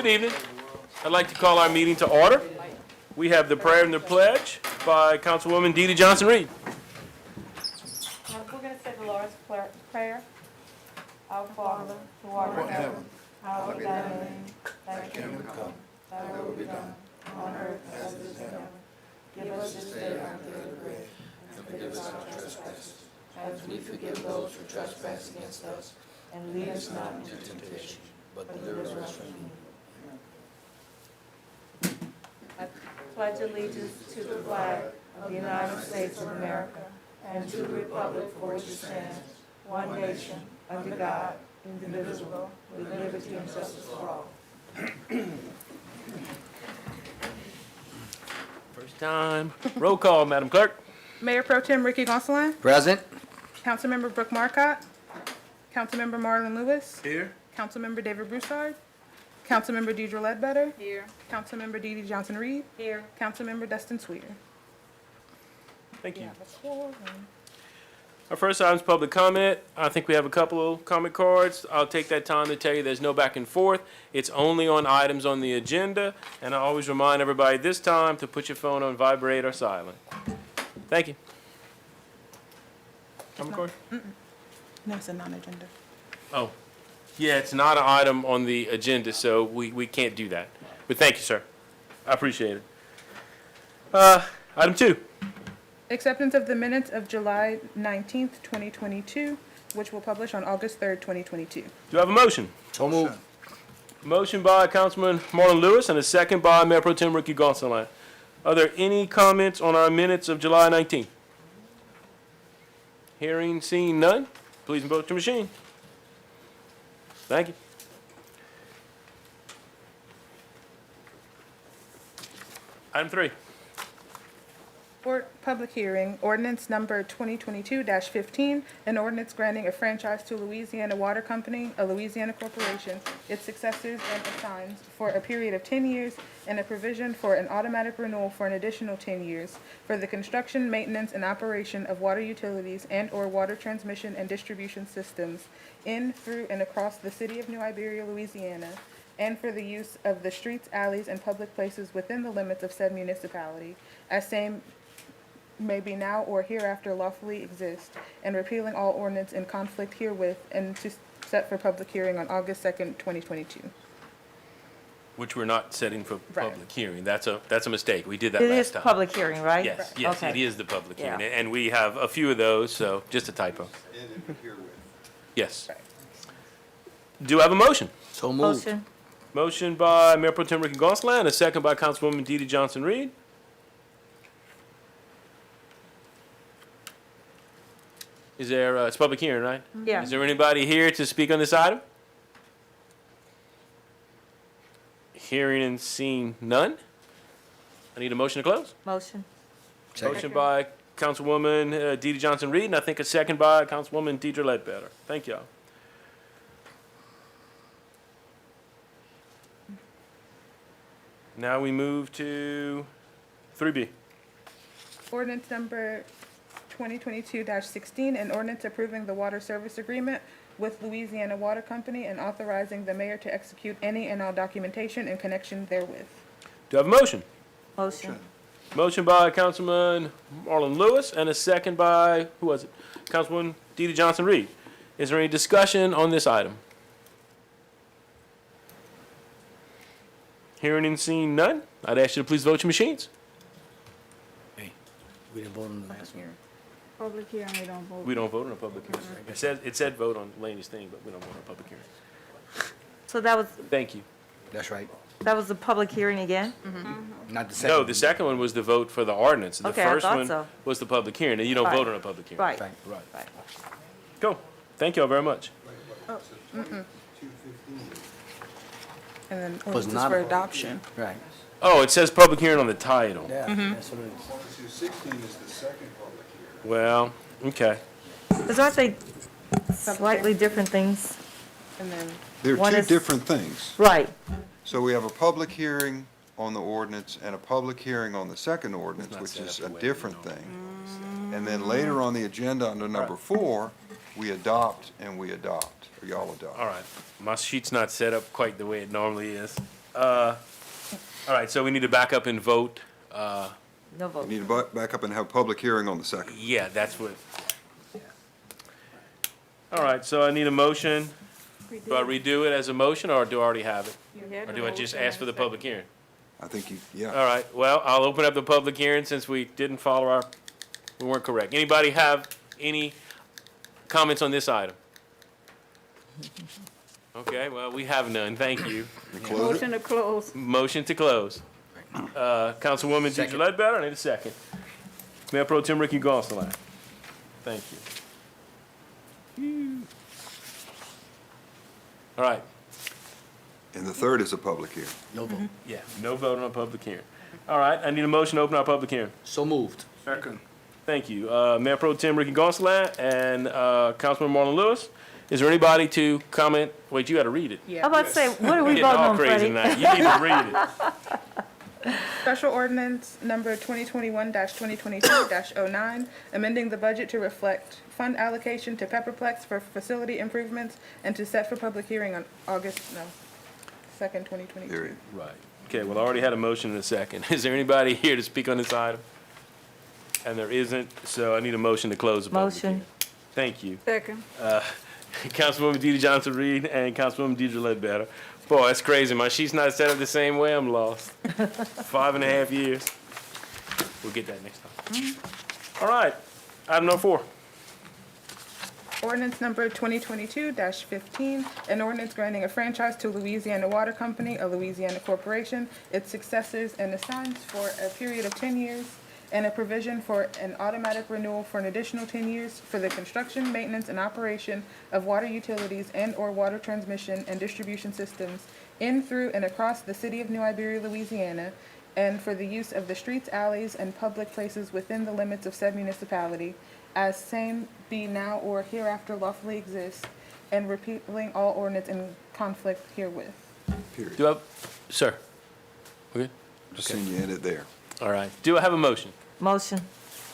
Good evening. I'd like to call our meeting to order. We have the prayer and the pledge by Councilwoman Dee Dee Johnson-Reed. We're going to say the Lord's Prayer. Our Father, who art in heaven, hallowed be thy name. Thy kingdom come, thy will be done, on earth as it is in heaven. Give us this day our daily bread, and forgive us our trespasses, as we forgive those who trespass against us. And lead us not into temptation, but deliver us from evil. I pledge allegiance to the flag of the United States of America and to the republic for which it stands, one nation, under God, indivisible, with liberty and justice for all. First time. Roll call, Madam Clerk. Mayor Pro Tem Ricky Gonsalas. Present. Councilmember Brooke Marcotte. Councilmember Marlon Lewis. Here. Councilmember David Broussard. Councilmember Deidre Ledbetter. Here. Councilmember Dee Dee Johnson-Reed. Here. Councilmember Dustin Sweeter. Thank you. Our first item is public comment. I think we have a couple of comment cards. I'll take that time to tell you there's no back and forth. It's only on items on the agenda, and I always remind everybody this time to put your phone on vibrate or silent. Thank you. Comment card? No, it's a non-agenda. Oh, yeah, it's not an item on the agenda, so we can't do that. But thank you, sir. I appreciate it. Item 2. Acceptance of the minutes of July 19th, 2022, which will publish on August 3rd, 2022. Do I have a motion? So moved. Motion by Councilman Marlon Lewis and a second by Mayor Pro Tem Ricky Gonsalas. Are there any comments on our minutes of July 19th? Hearing, seeing none, please vote your machine. Thank you. Item 3. Public hearing, ordinance number 2022-15, an ordinance granting a franchise to Louisiana Water Company, a Louisiana corporation, its successors and assigns for a period of 10 years, and a provision for an automatic renewal for an additional 10 years for the construction, maintenance, and operation of water utilities and/or water transmission and distribution systems in, through, and across the city of New Iberia, Louisiana, and for the use of the streets, alleys, and public places within the limits of said municipality, as same may be now or hereafter lawfully exist, and repealing all ordinance in conflict herewith, and to set for public hearing on August 2nd, 2022. Which we're not setting for Right. public hearing. That's a mistake. We did that It last is time. public hearing, right? Yes, yes, Okay. it is the public hearing. Yeah. And we have a few of those, so just a typo. Yes. Right. Do I have a motion? So moved. Motion. Motion by Mayor Pro Tem Ricky Gonsalas and a second by Councilwoman Dee Dee Johnson-Reed. Is there, it's public hearing, right? Yeah. Is there anybody here to speak on this item? Hearing and seeing none? I need a motion to close. Motion. Second. Motion by Councilwoman Dee Dee Johnson-Reed, and I think a second by Councilwoman Deidre Ledbetter. Thank y'all. Now we move to 3B. Ordinance number 2022-16, an ordinance approving the water service agreement with Louisiana Water Company and authorizing the mayor to execute any and all documentation in connection therewith. Do I have a motion? Motion. Motion by Councilman Marlon Lewis and a second by, who was it? Councilwoman Dee Dee Johnson-Reed. Is there any discussion on this item? Hearing and seeing none, I'd ask you to please vote your machines. Hey, we didn't vote on the last one. Public hearing, we don't vote. We don't vote on a public hearing. It said vote on Laney's thing, but we don't vote on a public hearing. So that was Thank you. That's right. the public hearing again? Not the second. No, the second one was the vote for the ordinance. The Okay, I first thought one so. was the public hearing, and you don't Right. vote on a public hearing. Right. Right. Right. Right. Cool. Thank y'all very much. And then Was ordinance not for a- adoption. Right. Oh, it says public hearing on the title. Yeah, that's what it is. 216 is the second public hearing. Well, okay. Because aren't they slightly different things? And then They're One two is- different things. Right. So we have a public hearing on the ordinance and a public hearing on the second ordinance, not which set is up a the way different thing. And then later on the agenda under number 4, we adopt and we adopt, or y'all adopt. All right. My sheet's not set up quite the way it normally is. All right, so we need to back up and vote. No We vote. need to back up and have public hearing on the second. Yeah, that's what. All right, so I need a motion. Do I redo it as a motion, or do I already have it? Or do I just ask for the public hearing? I think yeah. All right, well, I'll open up the public hearing since we didn't follow we weren't correct. Anybody have any comments on this item? Okay, well, we have none, thank you. We close it? Motion to close. Motion to close. Councilwoman Deidre Ledbetter, I need a second. Mayor Pro Tem Ricky Gonsalas. Thank you. All right, And the third is a public hearing. No vote. yeah, no vote on a public hearing. All right, I need a motion to open our public hearing. So moved. Thank you. Mayor Pro Tem Ricky Gonsalas and Councilman Marlon Lewis. Is there anybody to comment? Wait, you gotta read it. Yeah. I'm about to say, what are we Getting voting all on, crazy Freddie? tonight. You need to read it. Special ordinance number 2021-2022-09, amending the budget to reflect fund allocation to Pepperplex for facility improvements and to set for public hearing on August 2nd, 2022. Period. Right. Okay, well, I already had a motion in a second. Is there anybody here to speak on this item? And there isn't, so I need a motion to close the public hearing. Motion. Thank you. Second. Councilwoman DeeDee Johnson-Reed and Councilwoman Deidre Ledbetter. Boy, that's crazy. My sheet's not set up the same way. I'm lost. 5.5 years. We'll get that next time. All right, item number 4. Ordinance number 2022-15, an ordinance granting a franchise to Louisiana Water Company, a Louisiana corporation, its successors and assigns for a period of 10 years, and a provision for an automatic renewal for an additional 10 years for the construction, maintenance, and operation of water utilities and/or water transmission and distribution systems in, through, and across the city of New Iberia, Louisiana, and for the use of the streets, alleys, and public places within the limits of said municipality, as same be now or hereafter lawfully exist, and repealing all ordinance in conflict herewith. Period. Do I, sir? Okay. Just seen you end it there. All right. Do I have a motion? Motion.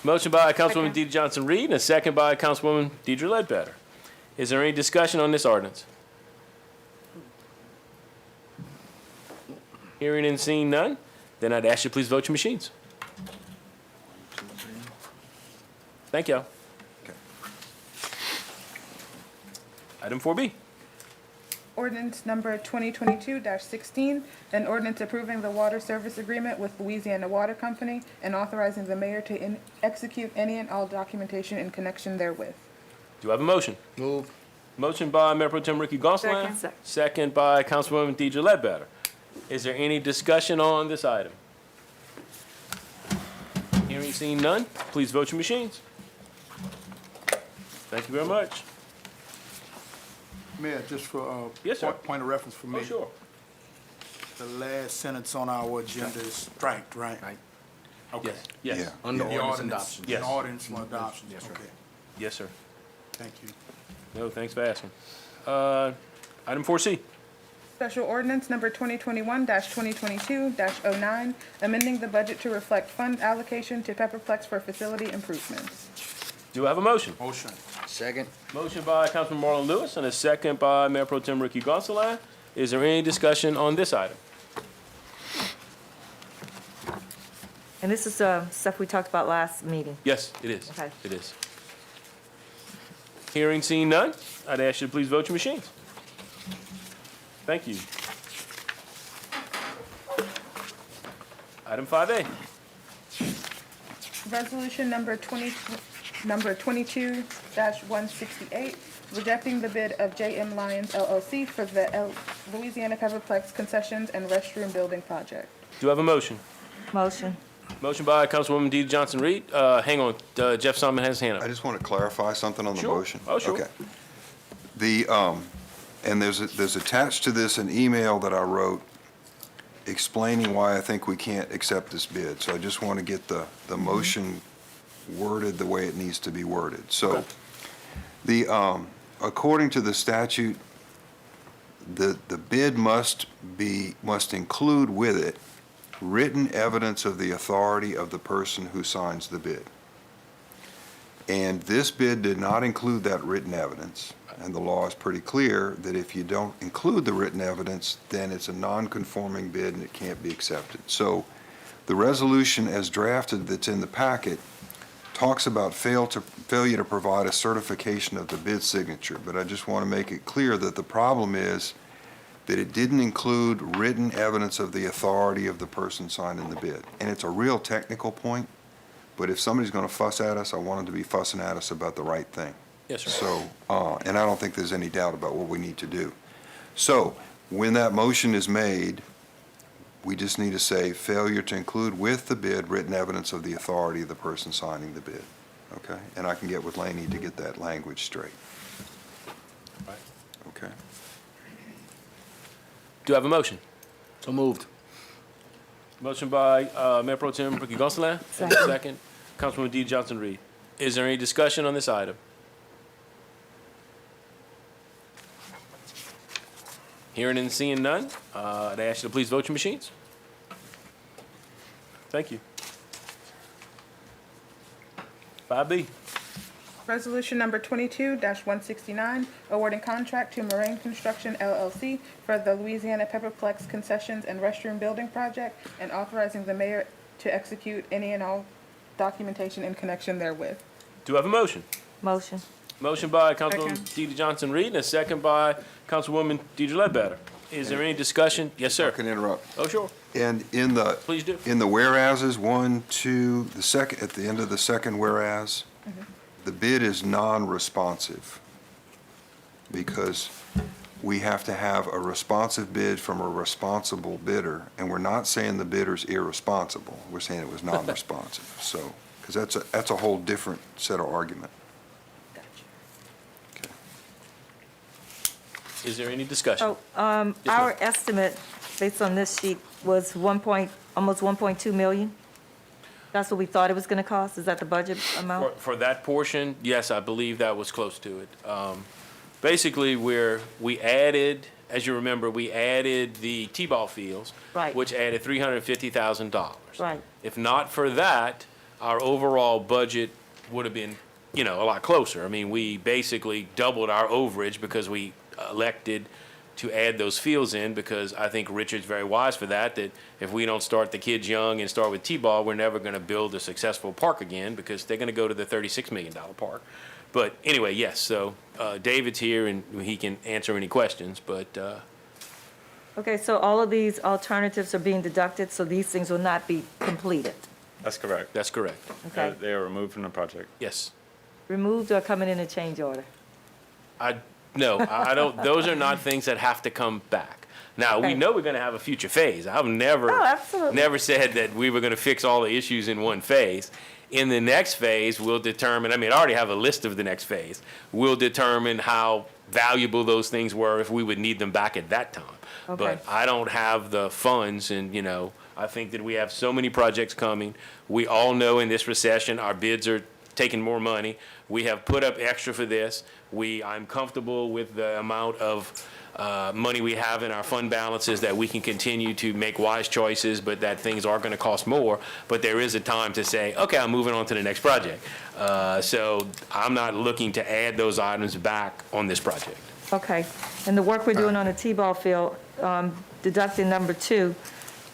Motion by Councilwoman DeeDee Johnson-Reed and a second by Councilwoman Deidre Ledbetter. Is there any discussion on this ordinance? Hearing and seeing none, then I'd ask you please vote your machines. Thank y'all. Okay. Item 4B. Ordinance number 2022-16, an ordinance approving the water service agreement with Louisiana Water Company and authorizing the mayor to execute any and all documentation in connection therewith. Do I have a motion? Move. Motion by Mayor Pro Tem Ricky Gonsalas. Second. Second by Councilwoman Deidre Ledbetter. Is there any discussion on this item? Hearing seen none, please vote your machines. Thank you very much. Mayor, just for Yes, sir. point of reference for me. Oh, sure. The last sentence on our agenda is striked, right? Right. Okay. Yes, yes, Yeah. Under The ordinance ordinance, adoption. Yes. an ordinance for adoption. Yes, sir. Okay, yes, sir. thank you. No, thanks for asking. Item 4C. Special ordinance number 2021-2022-09, amending the budget to reflect fund allocation to Pepperplex for facility improvements. Do I have a motion? Motion. Second. Motion by Councilman Marlon Lewis and a second by Mayor Pro Tem Ricky Gonsalas. Is there any discussion on this item? And this is stuff we talked about last meeting. Yes, it is. Okay. It is. Hearing seen none, I'd ask you to please vote your machines. Thank you. Item 5A. Resolution number 22-168, rejecting the bid of J.M. Lyons LLC for the Louisiana Pepperplex Concessions and Restroom Building Project. Do I have a motion? Motion. Motion by Councilwoman DeeDee Johnson-Reed. Hang on, Jeff Simon has his hand I up. just want to clarify something on the Sure. motion. Oh, sure. Okay. And there's attached to this an email that I wrote explaining why I think we can't accept this bid. So I just want to get the motion worded the way it needs to be worded. So according to the statute, the bid must include with it written evidence of the authority of the person who signs the bid. And this bid did not include that written evidence. And the law is pretty clear that if you don't include the written evidence, then it's a non-conforming bid and it can't be accepted. So the resolution as drafted that's in the packet talks about failure to provide a certification of the bid signature, but I just want to make it clear that the problem is that it didn't include written evidence of the authority of the person signing the bid. And it's a real technical point, but if somebody's going to fuss at us, I want them to be fussing at us about the right thing. Yes, sir. So, and I don't think there's any doubt about what we need to do. So, when that motion is made, we just need to say failure to include with the bid written evidence of the authority of the person signing the bid. Okay? And I can get with Laney to get that language straight. Right. Okay? Do I have a motion? So moved. Motion by Mayor Pro Tem Ricky Gonsalas. Second, Councilwoman D. Johnson Reed. Is there any discussion on this item? Hearing and seeing none, I'd ask you to please vote your machines. Thank you. 5B. Resolution number 22-169, awarding contract to Moraine Construction LLC for the Louisiana Pepperplex Concessions and Restroom Building Project and authorizing the mayor to execute any and all documentation in connection therewith. Do I have a motion? Motion. Motion by Councilwoman Second. D. Johnson Reed and a second by Councilwoman Deidre Ledbetter. Is there any discussion? Yes, I sir. can interrupt. Oh, sure. And in the, Please do. in the whereases, 1, 2, the second, at the end of the second whereas, the bid is non-responsive because we have to have a responsive bid from a responsible bidder, and we're not saying the bidder's irresponsible. We're saying it was non-responsive. So, because that's a whole different set of argument. Okay. Is there any discussion? Oh, Yes, our ma'am. estimate, based on this sheet, was almost 1.2 million. That's what we thought it was going to cost? Is that the budget amount? For that portion, yes, I believe that was close to it. Basically, we added, as you remember, we added the T-ball fields. Right. Which added $350,000. Right. If not for that, our overall budget would have been, a lot closer. I mean, we basically doubled our overage because we elected to add those fields in, because I think Richard's very wise for that if we don't start the kids young and start with T-ball, we're never going to build a successful park again, because they're going to go to the $36 million park. But anyway, yes, so David's here and he can answer any questions, but Okay, so all of these alternatives are being deducted, so these things will not be completed. That's correct. that's correct. Okay? They are removed from the project. Yes. Removed or coming in a change order? No, I don't, those are not things that have to come back. Now, we Okay. know we're going to have a future phase. I've never. Oh, absolutely. Never said that we were going to fix all the issues in one phase. In the next phase, we'll determine, I already have a list of the next phase. We'll determine how valuable those things were if we would need them back at that time. Okay. But I don't have the funds, and, I think that we have so many projects coming. We all know in this recession, our bids are taking more money. We have put up extra for this. I'm comfortable with the amount of money we have in our fund balances, that we can continue to make wise choices, but that things are going to cost more. But there is a time to say, okay, I'm moving on to the next project. So I'm not looking to add those items back on this project. Okay, and the work we're doing on the T-ball field, deducting number 2,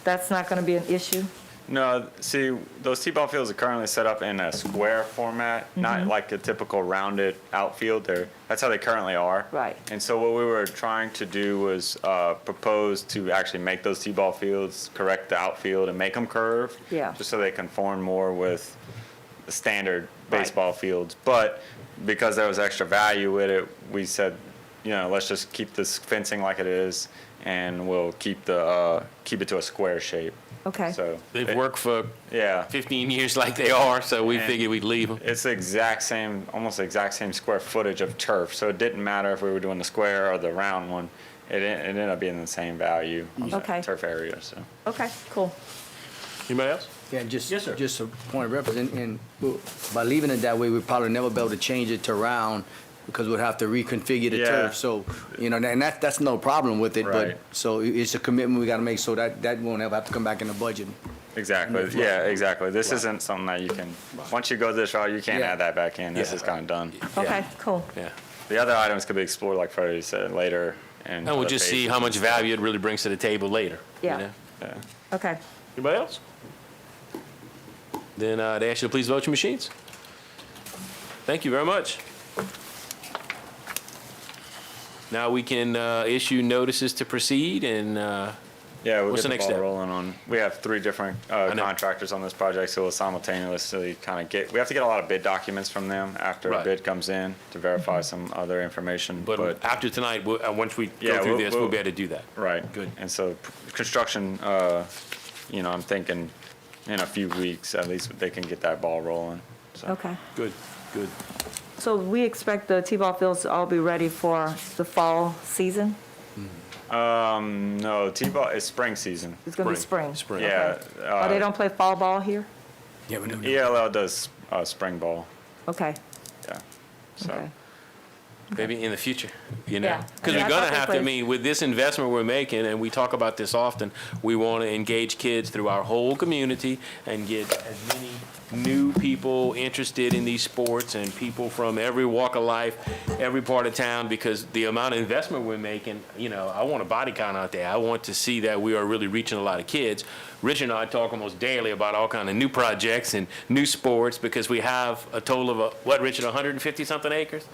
that's not going to be an issue? No, see, those T-ball fields are currently set up in a square format, not like a typical rounded outfield. That's how they currently are. Right. And so what we were trying to do was propose to actually make those T-ball fields, correct the outfield and make them curve. Yeah. Just so they conform more with the standard baseball fields. But because there was extra value with it, we said, let's just keep this fencing like it is, and we'll keep it to a square shape. Okay. So They've worked for yeah. 15 years like they are, so we And figured we'd leave them. It's the exact same, almost the exact same square footage of turf. So it didn't matter if we were doing the square or the round one. It ended up being the same value on the Okay. turf area. So Okay, cool. Anybody else? Yeah, just, Yes, sir. just a point of reference, and by leaving it that way, we'd probably never be able to change it to round, because we'd have to reconfigure the Yeah. turf, so, and that's no problem with it, but, Right. so it's a commitment we gotta make, so that won't ever have to come back in the budget. exactly, yeah, exactly. This isn't something that you can. Once you go this route, you can't Yeah. add that back in. This Yeah. is kind of done. Okay, cool. Yeah. The other items could be explored, like Freddie said, later. And we'll just see how much value it really brings to the table later. you Yeah. know? Yeah. Okay. Anybody else? Then I'd ask you to please vote your machines. Thank you very much. Now we can issue notices to proceed and, Yeah, we'll What's get the the next ball step? rolling on, we have 3 different know. contractors on this project, so we'll simultaneously kind of we have to get a lot of bid documents from them after a Right. bid comes in to verify some other information, but after tonight, once we Yeah, go through we'll- this, we'll we'll- be able to do that. Right. Good. And so construction, I'm thinking in a few weeks, at least they can get that ball rolling, so. Okay. Good, good. So we expect the T-ball fields to all be ready for the fall season? No, T-ball is spring season. It's going to be spring? Spring. Yeah. Oh, they don't play fall ball here? Yeah, we do. ELL does spring ball, Okay, yeah. So, okay. Maybe in the future, you know? Yeah. Because Yeah, we're I gonna thought they have to, played- I mean, with this investment we're making, and we talk about this often, we want to engage kids through our whole community and get as many new people interested in these sports and people from every walk of life, every part of town, because the amount of investment we're making, I want a body count out there. I want to see that we are really reaching a lot of kids. Rich and I talk almost daily about all kind of new projects and new sports because we have a total of, Richard, 150-something acres?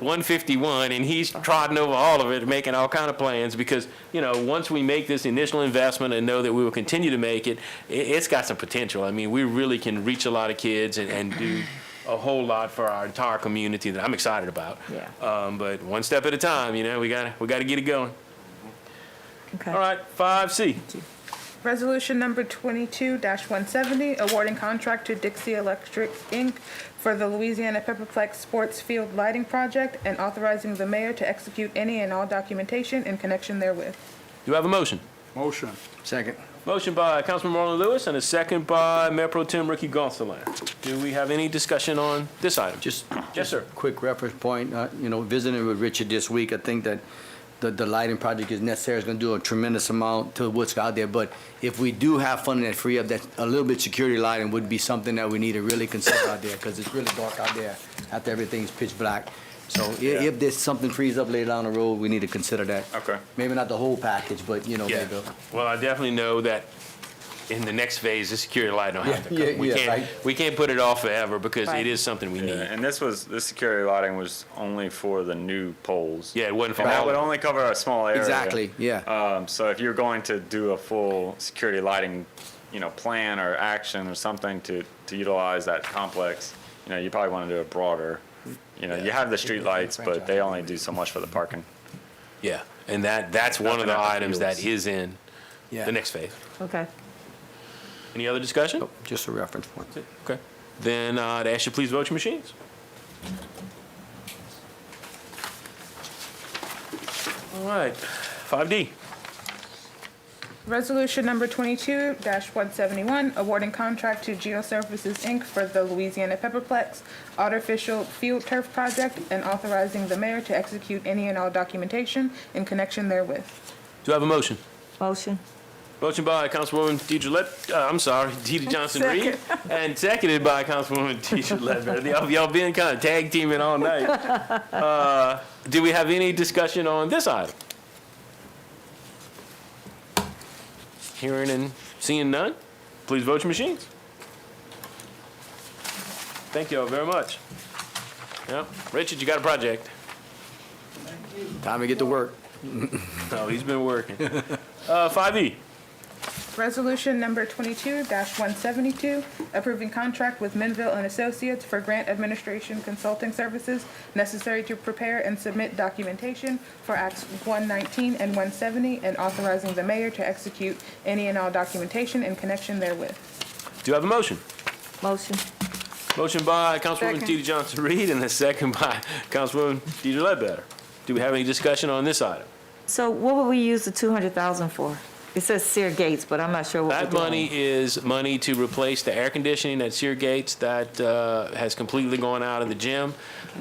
151, and he's trotting over all of it, making all kind of plans because, once we make this initial investment and know that we will continue to make it, it's got some potential. I mean, we really can reach a lot of kids and do a whole lot for our entire community that I'm excited about. Yeah. But one step at a time, we gotta get it going. Okay. All right, 5C. Resolution number 22-170, awarding contract to Dixie Electric, Inc. for the Louisiana Pepperplex Sports Field Lighting Project and authorizing the mayor to execute any and all documentation in connection therewith. Do I have a motion? Motion. Second. Motion by Councilman Marlon Lewis and a second by Mayor Pro Tem Ricky Gonsalas. Do we have any discussion on this item? Yes, sir. Quick reference point, visiting with Richard this week, I think that the lighting project is necessary. It's gonna do a tremendous amount to what's out there, but if we do have funding that free up, that a little bit security lighting would be something that we need to really consider out there, because it's really dark out there after everything's pitch black. So if there's something frees up later down the road, we need to consider that. Okay. Maybe not the whole package, but, Yeah. maybe. Well, I definitely know that in the next phase, the security light don't have to Yeah, come. right. We can't put it off forever because Right. it is something we Yeah, need. and this security lighting was only for the new poles. Yeah, it wasn't for And that all would of it. only cover a small area. Exactly, yeah. So if you're going to do a full security lighting, plan or action or something to utilize that complex, you probably want to do it broader. You have the street lights, but they only do so much for the parking. Yeah, and that's one of Nothing the at the items that fields. is in Yeah. the next phase. Okay. Any other discussion? Nope, just a reference point. Okay. Then I'd ask you please vote your machines. All right, 5D. Resolution number 22-171, awarding contract to Geoservices, Inc. for the Louisiana Pepperplex Artificial Field Turf Project and authorizing the mayor to execute any and all documentation in connection therewith. Do I have a motion? Motion. Motion by Councilwoman Deidre Johnson-Reed, and seconded by Councilwoman Deidre Ledbetter. Y'all been kind of tag teaming all night. Do we have any discussion on this item? Hearing and seeing none, please vote your machines. Thank you all very much. Yeah, Richard, you got a project. Time to get to work. Oh, he's been working. 5E. Resolution number 22-172, approving contract with Minville and Associates for grant administration consulting services necessary to prepare and submit documentation for Acts 119 and 170, and authorizing the mayor to execute any and all documentation in connection therewith. Do you have a motion? Motion. Motion by Councilwoman Second. Deidre Johnson-Reed and a second by Councilwoman Deidre Ledbetter. Do we have any discussion on this item? So what would we use the 200,000 for? It says Sear Gates, but I'm not sure what we're That doing. money is money to replace the air conditioning at Sear Gates that has completely gone out of the gym.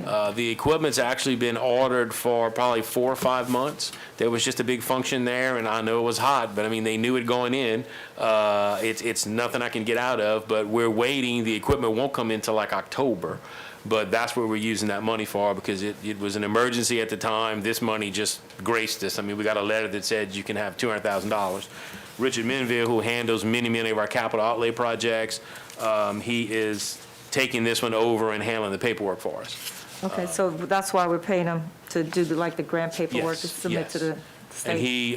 The equipment's actually been ordered for probably 4 or 5 months. There was just a big function there, and I know it was hot, but I mean, they knew it going in. It's nothing I can get out of, but we're waiting. The equipment won't come in till like October. but that's where we're using that money for, because it was an emergency at the time. This money just graced us. I mean, we got a letter that said you can have $200,000. Richard Menville, who handles many of our capital outlay projects, he is taking this one over and handling the paperwork for us. Okay, so that's why we're paying him to do the grant paperwork to Yes, submit to yes. the state? And he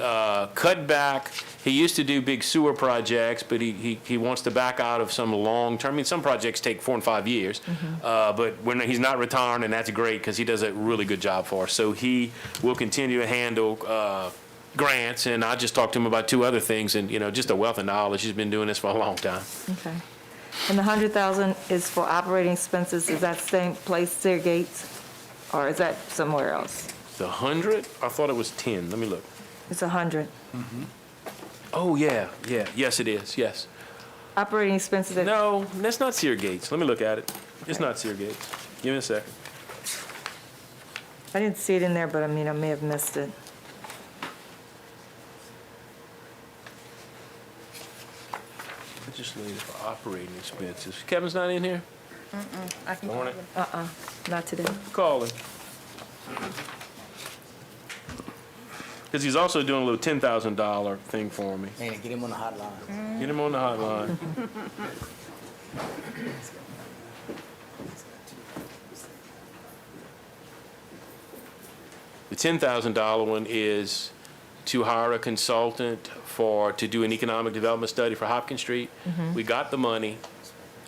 cut back. He used to do big sewer projects, but he wants to back out of some long-term. I mean, some projects take 4 and 5 years, but he's not retiring, and that's great because he does a really good job for us. So he will continue to handle grants, and I just talked to him about 2 other things, and just a wealth of knowledge. He's been doing this for a long time. Okay. And the 100,000 is for operating expenses, is that same place, Sear Gates, or is that somewhere else? The 100? I thought it was 10. Let me look. It's 100. Oh yeah, yes it is. Yes. Operating expenses, No, that's not Sear Gates. Let me look at it. It's not Sear Gates. Give me a second. I didn't see it in there, but I mean, I may have missed it. Legislative for operating expenses. Kevin's not in here? I can Morning. Not today. Call him. Because he's also doing a little $10,000 thing for me. Man, get him on the hotline. Get him on the hotline. The $10,000 one is to hire a consultant to do an economic development study for Hopkins Street. We got the money,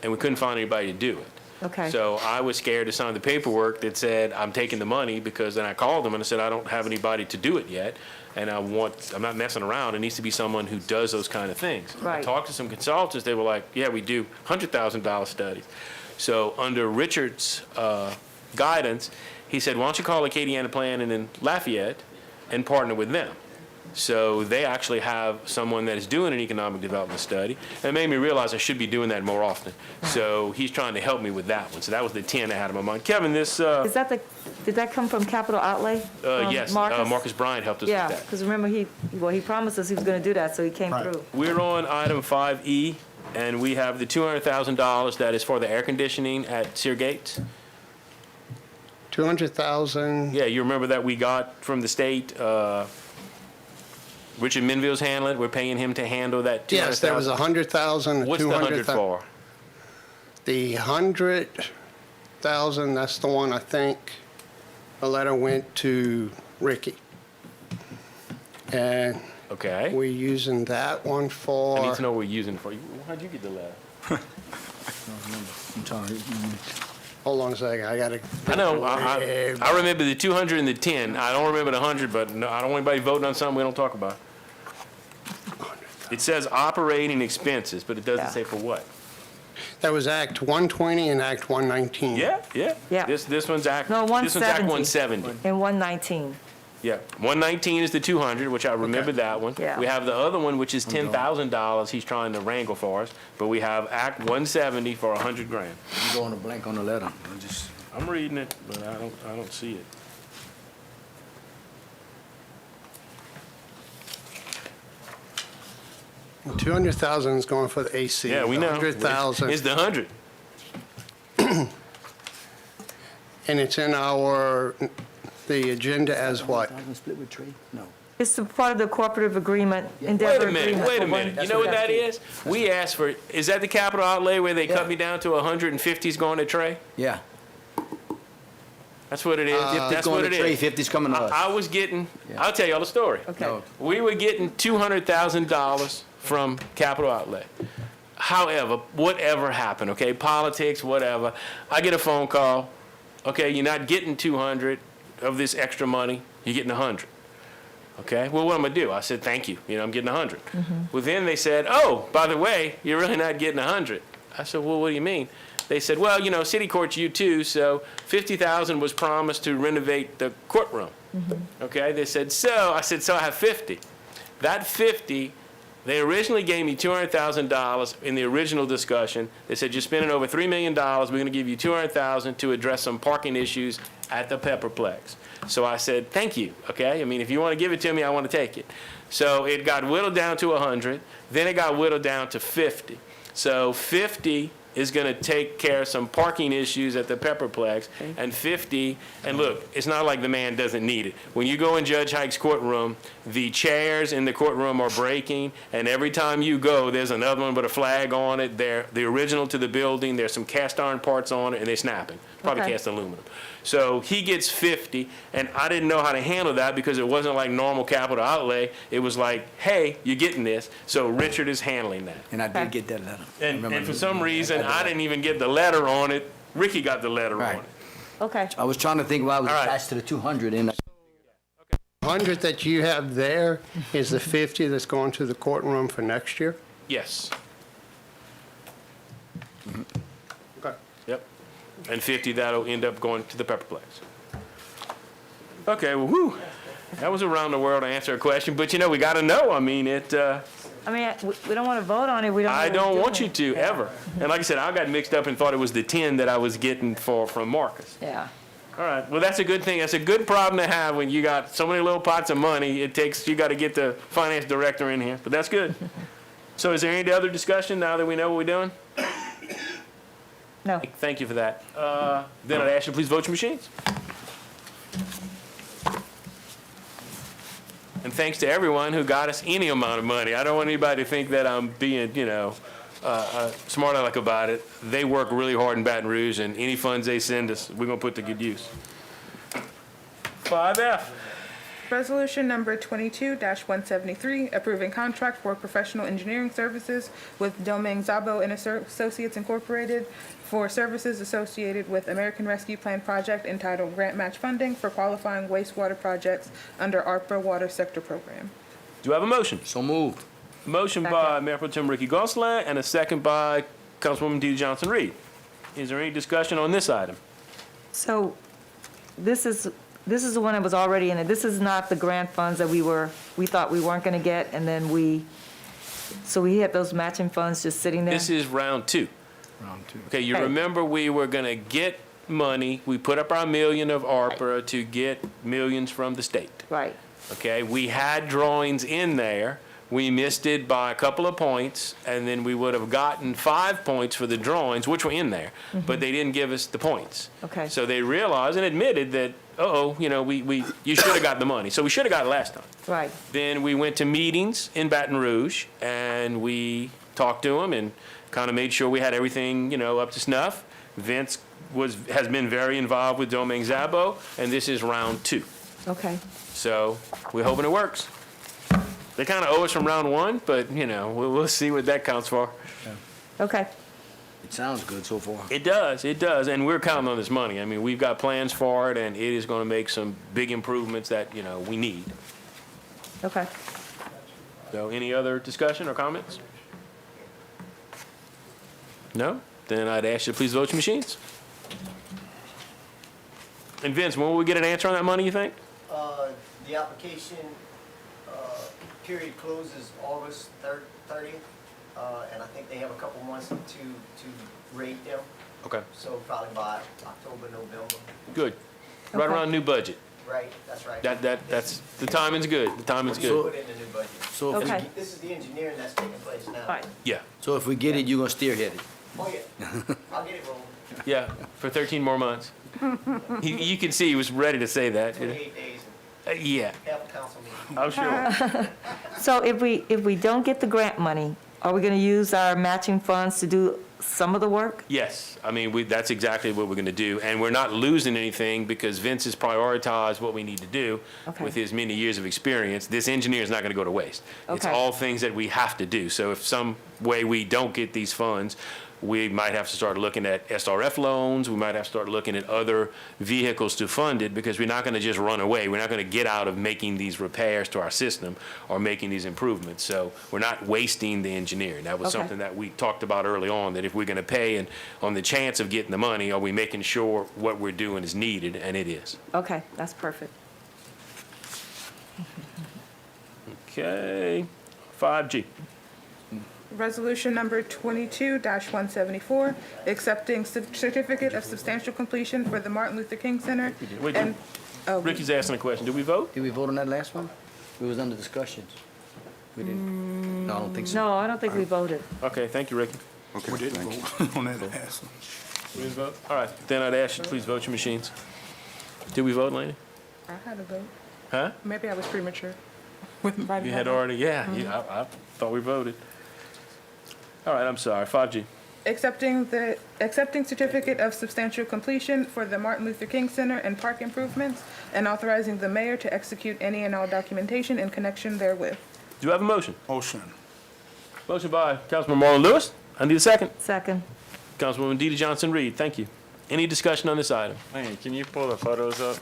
and we couldn't find anybody to do it. Okay. So I was scared to sign the paperwork that said, I'm taking the money, because then I called them and I said, I don't have anybody to do it yet, and I'm not messing around. It needs to be someone who does those kind of things. I Right. talked to some consultants, they were like, yeah, we do $100,000 studies. So under Richard's guidance, he said, why don't you call Acadiana Planning in Lafayette and partner with them? So they actually have someone that is doing an economic development study. And it made me realize I should be doing that more often. So he's trying to help me with that one. So that was the 10 I had in my mind. Kevin, this, Is that did that come from capital outlay? yes, Marcus Bryant helped us Yeah, with that. because remember he promised us he was going to do that, so he came Right. through. We're on item 5E, and we have the $200,000 that is for the air conditioning at Sear Gates. 200,000, Yeah, you remember that we got from the state, Richard Menville's handling it. We're paying him to handle that $200,000. yes, there was 100,000, What's the 100 200,000. for? The 100,000, that's the one I think a letter went to Ricky. And Okay. we're using that one for. I need to know what we're using for. How'd you get the letter? Hold on a second, I gotta. I know. I remember the 200 and the 10. I don't remember the 100, but no, I don't want anybody voting on something we don't talk about. It says operating expenses, but it doesn't Yeah. say for what. That was Act 120 and Act 119. Yeah. Yeah. This one's Act. No, This one's Act 170. 170. And 119. Yeah. 119 is the 200, which I remember that one. Yeah. We have the other one, which is $10,000. He's trying to wrangle for us, but we have Act 170 for $100,000. I'm going to blank on the letter. I'm reading it, but I don't see it. And 200,000 is going for the AC. Yeah, we know. 100,000. It's the 100. And it's in the agenda as what? Split with Trey? No. It's a part of the cooperative agreement, endeavor agreement. Wait a minute. You know what that is? We asked for, is that the capital outlay where they cut Yeah. me down to 150's going to Trey? Yeah. That's what it is. 50's That's going what to it Trey, is. 50's coming to us. I was getting, Yeah. I'll tell y'all the story. Okay. No. We were getting $200,000 from capital outlay. However, whatever happened, okay, politics, whatever, I get a phone call, okay, you're not getting 200 of this extra money, you're getting 100. Okay, well, what am I gonna do? I said, thank you, I'm getting 100. Well, then they said, oh, by the way, you're really not getting 100. I said, well, what do you mean? They said, well, city court's you too, so 50,000 was promised to renovate the courtroom. Okay, they said, so, I said, so I have 50. That 50, they originally gave me $200,000 in the original discussion. They said, you're spending over $3 million, we're gonna give you $200,000 to address some parking issues at the Pepperplex. So I said, thank you, okay? I mean, if you wanna give it to me, I wanna take it. So it got whittled down to 100, then it got whittled down to 50. So 50 is gonna take care of some parking issues at the Pepperplex, and 50, and look, it's not like the man doesn't need it. When you go in Judge Hike's courtroom, the chairs in the courtroom are breaking, and every time you go, there's another one with a flag on it. They're the original to the building, there's some cast iron parts on it, and they're snapping, probably Okay. cast aluminum. So he gets 50, and I didn't know how to handle that because it wasn't like normal capital outlay. It was like, hey, you're getting this. So Richard is handling that. And I did get that letter. I And remember for some looking reason, at that. I didn't even get the letter on it. Ricky got the letter on Right. it. Okay. I was trying to think why it was All right. attached to the 200, and 100 that you have there is the 50 that's going to the courtroom for next year? Yes, Okay. yep. And 50, that'll end up going to the Pepperplex. Okay, well, whew, that was around the world to answer a question, but you know, we gotta know. I mean, I mean, we don't want to vote on it, we don't know I what we're don't want you doing. to, ever. And like I said, I got mixed up and thought it was the 10 that I was getting from Marcus. Yeah. All right, well, that's a good thing. That's a good problem to have when you got so many little pots of money. You gotta get the finance director in here, but that's good. So is there any other discussion now that we know what we're doing? No. Thank you for that. Then I'd ask you to please vote your machines. And thanks to everyone who got us any amount of money. I don't want anybody to think that I'm being, smart aleck about it. They work really hard in Baton Rouge, and any funds they send us, we're gonna put to good use. 5F. Resolution number 22-173, approving contract for professional engineering services with Domingue Zabo and Associates Incorporated for services associated with American Rescue Plan project entitled Grant Match Funding for qualifying wastewater projects under ARPA Water Sector Program. Do you have a motion? so moved. Motion by Mayor Pro Tem Ricky Gosselin and a second by Councilwoman DeeDee Johnson-Reed. Is there any discussion on this item? So this is the one that was already in it. This is not the grant funds that we thought we weren't going to get, and then so we had those matching funds just sitting there? This is round 2. Round 2. Okay, you Okay. remember we were gonna get money, we put up our million of ARPA to get millions from the state. Right. Okay, we had drawings in there, we missed it by a couple of points, and then we would have gotten 5 points for the drawings, which were in there, but they didn't give us the points. Okay. So they realized and admitted that, you should have got the money, so we should have got it last time. Right. Then we went to meetings in Baton Rouge, and we talked to them and kind of made sure we had everything, up to snuff. Vince has been very involved with Domingue Zabo, and this is round 2. Okay. So we're hoping it works. They kind of owe us from round 1, but, we'll see what that counts for. Okay. It sounds good so far. It does, and we're counting on this money. I mean, we've got plans for it, and it is going to make some big improvements that, we need. Okay. So any other discussion or comments? No? Then I'd ask you to please vote your machines. And Vince, when will we get an answer on that money, you think? The application period closes August 30th, and I think they have a couple months to rate them, Okay, so probably by October, November. good. Right Okay. around new budget. Right, that's right. That's, the timing's good, the timing's We'll good. put in the new budget. So if, Okay. This is the engineering that's taking place now. Right. Yeah, so if we get it, you're gonna steerhead it. Oh, yeah. I'll get it rolling. yeah, for 13 more months. You can see he was ready to say that. 28 days, Yeah, half a council meeting. I'm sure. So if we don't get the grant money, are we going to use our matching funds to do some of the work? Yes, I mean, that's exactly what we're gonna do, and we're not losing anything because Vince has prioritized what we need to do Okay. with his many years of experience. This engineer is not gonna go to waste. It's Okay. all things that we have to do, so if some way we don't get these funds, we might have to start looking at SRF loans, we might have to start looking at other vehicles to fund it, because we're not gonna just run away. We're not gonna get out of making these repairs to our system or making these improvements. So we're not wasting the engineering. That was Okay. something that we talked about early on, that if we're gonna pay and on the chance of getting the money, are we making sure what we're doing is needed, and it is. Okay, that's perfect. Okay, 5G. Resolution number 22-174, accepting certificate of substantial completion for the Martin Luther King Center. Wait, And, oh, Ricky's asking a question. Did we vote? Did we vote on that last one? It was under discussions. We didn't? No, I don't think so. No, I don't think we voted. Okay, thank you, Ricky. Okay, We didn't thank you. vote on that last one. We didn't vote? All right, then I'd ask you, please vote your machines. Did we vote, Laney? I had a vote. Huh? Maybe I was premature with inviting You my had vote. already, yeah, I thought we voted. All right, I'm sorry, 5G. Accepting certificate of substantial completion for the Martin Luther King Center and park improvements, and authorizing the mayor to execute any and all documentation in connection therewith. Do you have a motion? Motion. Motion by Councilman Marlon Lewis. I need a second. Second. Councilwoman DeeDee Johnson-Reed, thank you. Any discussion on this item? Laney, can you pull the photos up?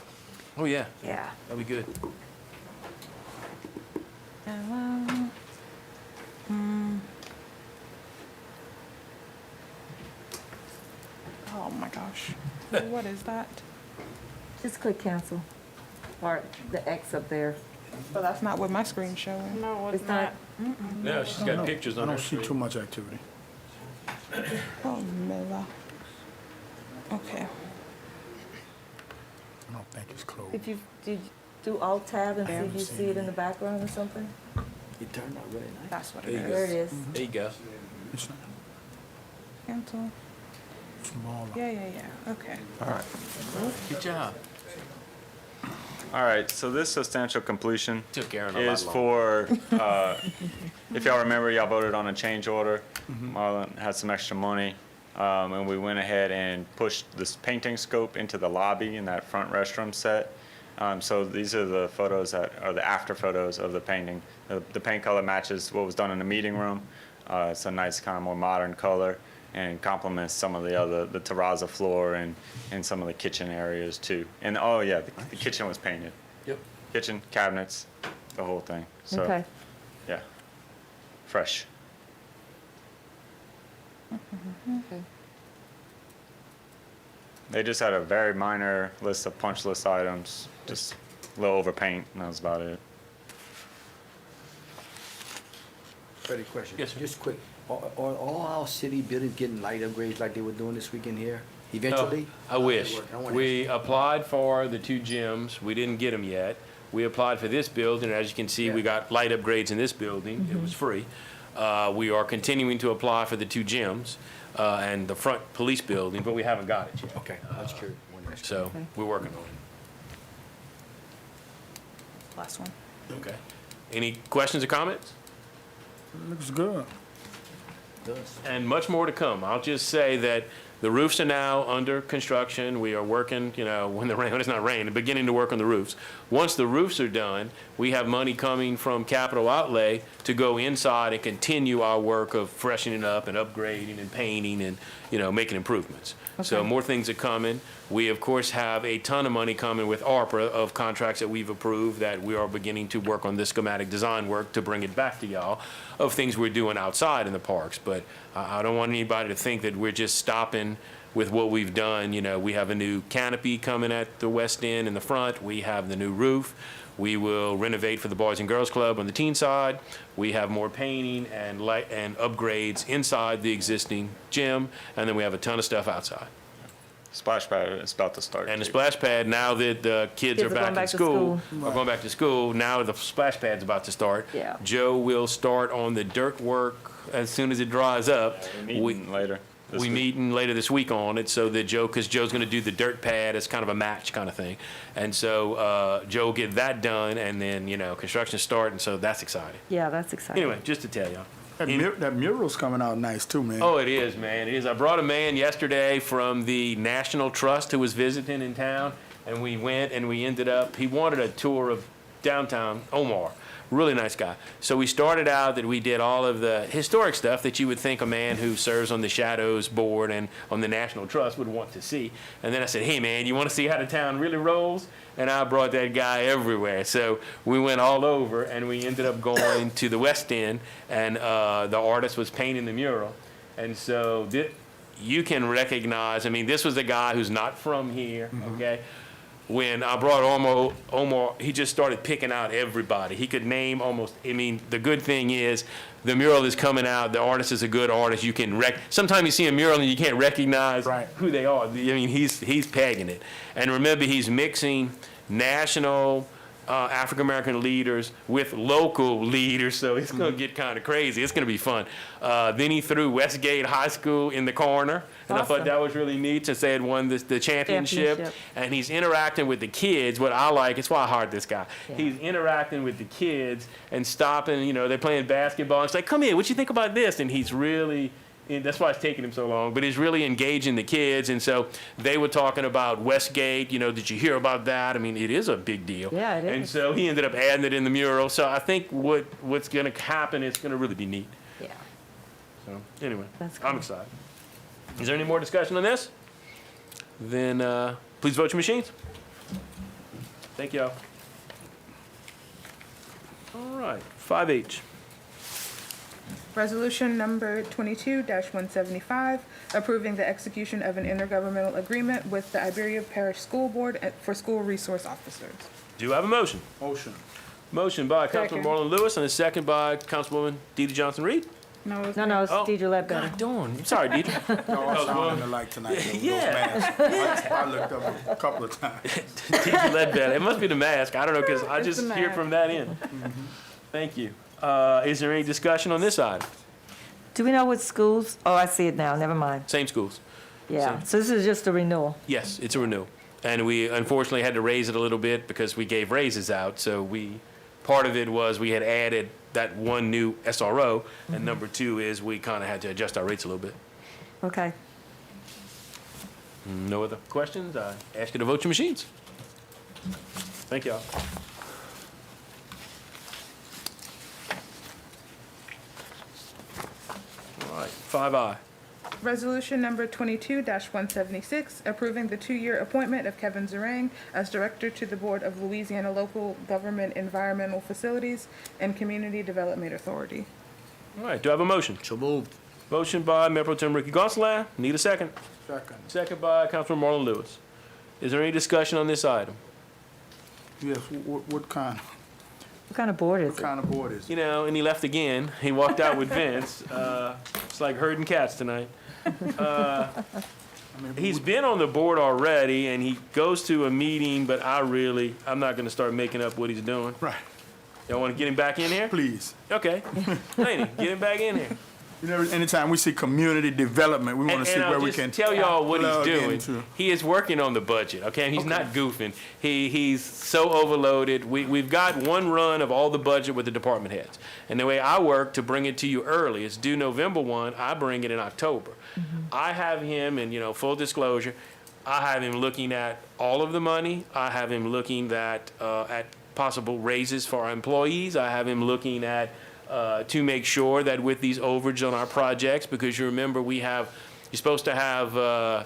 Oh, yeah, Yeah. that'd be good. Oh my gosh. What is that? Just click cancel. Or the X up there. But that's not what my screen's showing. No, It's not, No, she's got pictures I on her don't see too screen. much activity. Oh, Mela. Okay. I don't think it's closed. did you do Alt Tab and see if you see it in the background or something? It turned out really nice. That's what There it you is. There it is. There you go. It's not Cancel. smaller. Yeah. Okay. Good job. All right, so this substantial completion Took Aaron a lot is longer. for, if y'all remember, y'all voted on a change order. Marlon had some extra money, and we went ahead and pushed this painting scope into the lobby in that front restroom set. So these are the photos that are the after photos of the painting. The paint color matches what was done in the meeting room. It's a nice kind of more modern color and complements some of the terrazzo floor and some of the kitchen areas too. And oh yeah, the kitchen was painted. Yep. Kitchen, cabinets, the whole thing. So, Okay. yeah, fresh. Okay. They just had a very minor list of punch list items, just a little over paint, and that was about it. Freddy, question. Yes, sir. Just quick. Are all our city buildings getting light upgrades like they were doing this weekend here? Eventually? I wish. I wanna We applied for the two gyms. We didn't get them yet. We applied for this building. As you can see, we got light upgrades in this building. It was free. We are continuing to apply for the two gyms and the front police building, but we haven't got it yet. Okay, I was curious. So we're working on Last one. it. Okay. Any questions or comments? Looks good. And much more to come. I'll just say that the roofs are now under construction. We are working, when it's not raining, beginning to work on the roofs. Once the roofs are done, we have money coming from capital outlay to go inside and continue our work of freshening up and upgrading and painting and, making improvements. So Okay. more things are coming. We, of course, have a ton of money coming with ARPA of contracts that we've approved that we are beginning to work on this schematic design work to bring it back to y'all of things we're doing outside in the parks. But I don't want anybody to think that we're just stopping with what we've done. We have a new canopy coming at the west end in the front. We have the new roof. We will renovate for the Boys and Girls Club on the teen side. We have more painting and light and upgrades inside the existing gym. And then we have a ton of stuff outside. Splash pad is about to start. And the too. splash pad, now that the kids are Kids are going back in back to school, school. are going back to school, now the splash pad's about to start. Yeah. Joe will start on the dirt work as soon as it dries up. We're meeting later. this We week. meeting later this week on it, so that because Joe's gonna do the dirt pad as kind of a match kind of thing. And so, Joe will get that done, and then, construction start, and so that's exciting. Yeah, that's exciting. Anyway, just to tell y'all. That mural's coming out nice too, man. Oh, it is, man. It is. I brought a man yesterday from the National Trust who was visiting in town, and we went and we ended up, he wanted a tour of downtown Omar. Really nice guy. So we started out that we did all of the historic stuff that you would think a man who serves on the Shadows Board and on the National Trust would want to see. And then I said, hey, man, you want to see how the town really rolls? And I brought that guy everywhere. So we went all over, and we ended up going to the West End, and the artist was painting the mural. And so you can recognize, this was a guy who's not from here, okay? When I brought Omar, he just started picking out everybody. He could name almost, the good thing is the mural is coming out. The artist is a good artist. You can sometimes you see a mural and you can't recognize who they are. He's pegging it. And remember, he's mixing national African-American leaders with local leaders, so it's going to get kind of crazy. It's going to be fun. Then he threw Westgate High School in the corner, and I thought Awesome. that was really neat since they had won the championship. Championship. And he's interacting with the kids. What I like, it's why I hired this guy. Yeah. He's interacting with the kids and stopping, you know, they're playing basketball. It's like, come here, what you think about this? And he's really, and that's why it's taking him so long, but he's really engaging the kids. And so they were talking about Westgate, you know, did you hear about that? I mean, it is a big deal. Yeah, it And is. so he ended up adding it in the mural. So I think what's going to happen is going to really be neat. Yeah. So anyway, That's I'm cool. excited. Is there any more discussion on this? Then please vote your machines. Thank y'all. All right, 5H. Resolution number 22-175, approving the execution of an intergovernmental agreement with the Iberia Parish School Board for school resource officers. Do I have a motion? Motion. Motion by Councilman Second. Marlon Lewis and a second by Councilwoman Deidre Johnson-Reed. No, it's No, not. it's Deidre Ledbetter. God darn, I'm sorry, Deidre. No, I sounded like tonight. Those Yeah. masks. I looked up a couple of times. Deidre Ledbetter. It must be the mask. I don't know, because I It's just the hear mask. from that end. Thank you. Is there any discussion on this item? Do we know what schools? Oh, I see it now. Never mind. Same schools. Yeah. So this is just a renewal. Yes, it's a renewal. And we unfortunately had to raise it a little bit because we gave raises out. So part of it was we had added that one new SRO. And number two is we kind of had to adjust our rates a little bit. Okay. No other questions? I ask you to vote your machines. Thank y'all. All right, 5I. Resolution number 22-176, approving the 2-year appointment of Kevin Zarang as Director to the Board of Louisiana Local Government Environmental Facilities and Community Development Authority. All right, do I have a motion? So moved. Motion by Mayor Pro Tem Ricky Gonsalas. Need a second? Second. Second by Councilman Marlon Lewis. Is there any discussion on this item? Yes, what kind What board is it? of board is it? You know, and he left again. He walked out with Vince. It's like herding cats tonight. I mean, He's been on the board already, and he goes to a meeting, but I'm not gonna start making up what he's doing. Right, Y'all wanna get him back in here? please. Okay. Laney, get him back in here. You know, anytime we see community development, we want to see And where I'll we just can. tell y'all what he's plug doing. into. He is working on the budget, okay? He's not goofing. He's so overloaded. We've got one run of all the budget with the department heads. And the way I work to bring it to you early, it's due November 1, I bring it in October. I have him, and full disclosure, I have him looking at all of the money. I have him looking at possible raises for our employees. I have him looking at to make sure that with these overages on our projects, because you remember you're supposed to have,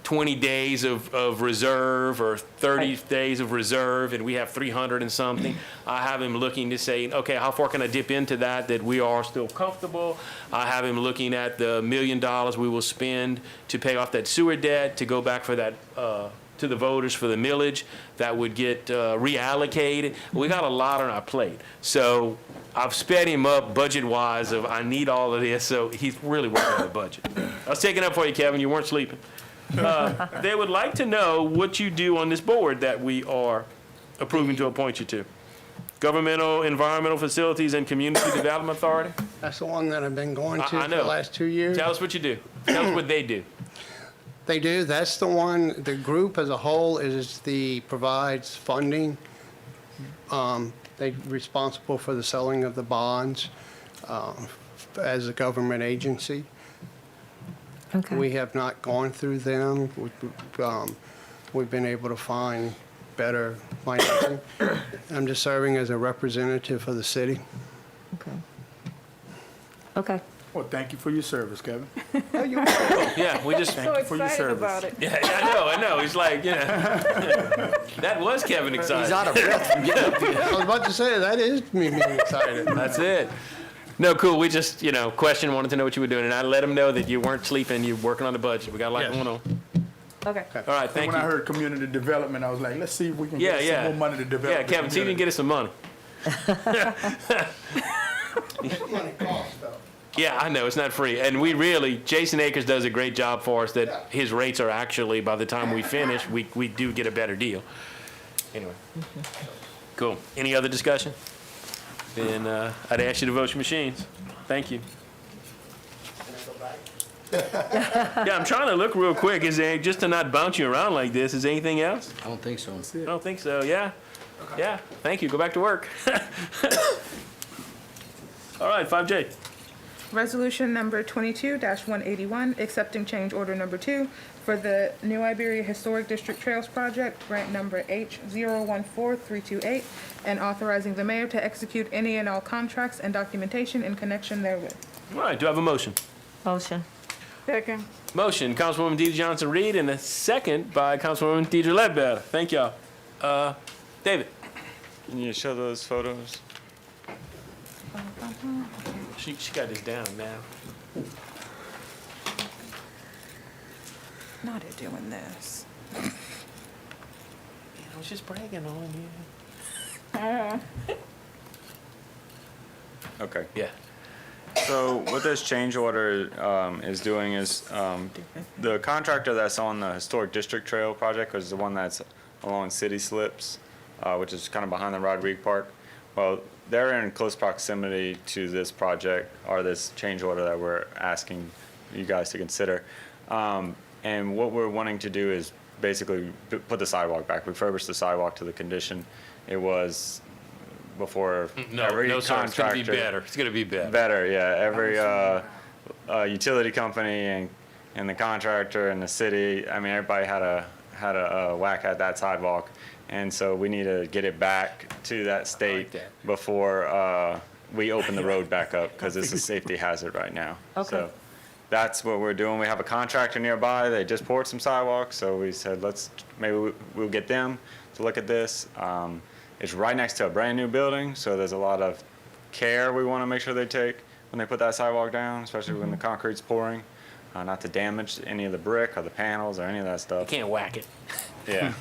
20 days of reserve or 30 days of reserve, and we have 300 and something. I have him looking to say, okay, how far can I dip into that we are still comfortable? I have him looking at the $1 million we will spend to pay off that sewer debt, to go back for that, to the voters for the millage that would get reallocated. We got a lot on our plate. So I've sped him up budget-wise of I need all of this, so he's really working on the budget. I was taking up for you, Kevin. You weren't sleeping. They would like to know what you do on this board that we are approving to appoint you to. Governmental, Environmental Facilities, and Community Development Authority. That's the one that I've been going I to for know. the last 2 years. Tell us what you do. Tell us what they do. They do, that's the one, the group as a whole provides funding. They're responsible for the selling of the bonds as a government agency. Okay. We have not gone through them. We've been able to find better financing. I'm just serving as a representative for the city. Okay. Okay. Well, thank you for your service, Kevin. Yeah, we just, Thank you for your service. yeah, I know. He's like, that was Kevin excited. He's out of breath from getting up here. I was about to say, that is me being excited. That's it. No, cool. We just, wanted to know what you were doing, and I let him know that you weren't sleeping, you're working on the budget. We got a lot Yes. going on. Okay. All right, thank When I you. heard community development, I was like, let's see if we can Yeah, get yeah. some more money to develop. Yeah, the Kevin, see if you can get us some money. Money costs, though. Yeah, I know, it's not free. And Jason Akers does a great job for us that his rates are actually, by the time we finish, we do get a better deal. Anyway. Cool. Any other discussion? Then I'd ask you to vote your machines. Thank you. Yeah, I'm trying to look real quick. Is there, just to not bounce you around like this, is there anything else? I don't think so. I don't think so, yeah. Yeah, thank you. Go back to work. All right, 5J. Resolution number 22-181, accepting change order number 2 for the New Iberia Historic District Trails Project, grant number H014328, and authorizing the mayor to execute any and all contracts and documentation in connection therewith. All right, do I have a motion? Motion. Second. Motion, Councilwoman Deidre Johnson-Reed, and a second by Councilwoman Deidre Ledbetter. Thank y'all. David? Can you show those photos? She got this down now. Now they're doing this. I was just bragging on you. Okay. Yeah. So what this change order is doing is the contractor that's on the Historic District Trail project is the one that's along city slips, which is kind of behind the Rodriguez Park. Well, they're in close proximity to this project or this change order that we're asking you guys to consider. And what we're wanting to do is basically put the sidewalk back, refurbish the sidewalk to the condition it was before every No, sir, it's gonna be contractor. better. It's gonna be better. Better, yeah. Every utility company and the contractor and the city, I mean, everybody had a whack at that sidewalk. And so we need to get it back to that state that. before we open the road back up, because it's a safety hazard right now. Okay. So that's what we're doing. We have a contractor nearby. They just poured some sidewalks, so we said, maybe we'll get them to look at this. It's right next to a brand-new building, so there's a lot of care we want to make sure they take when they put that sidewalk down, especially when the concrete's pouring, not to damage any of the brick or the panels or any of that You stuff. can't whack it. Yeah.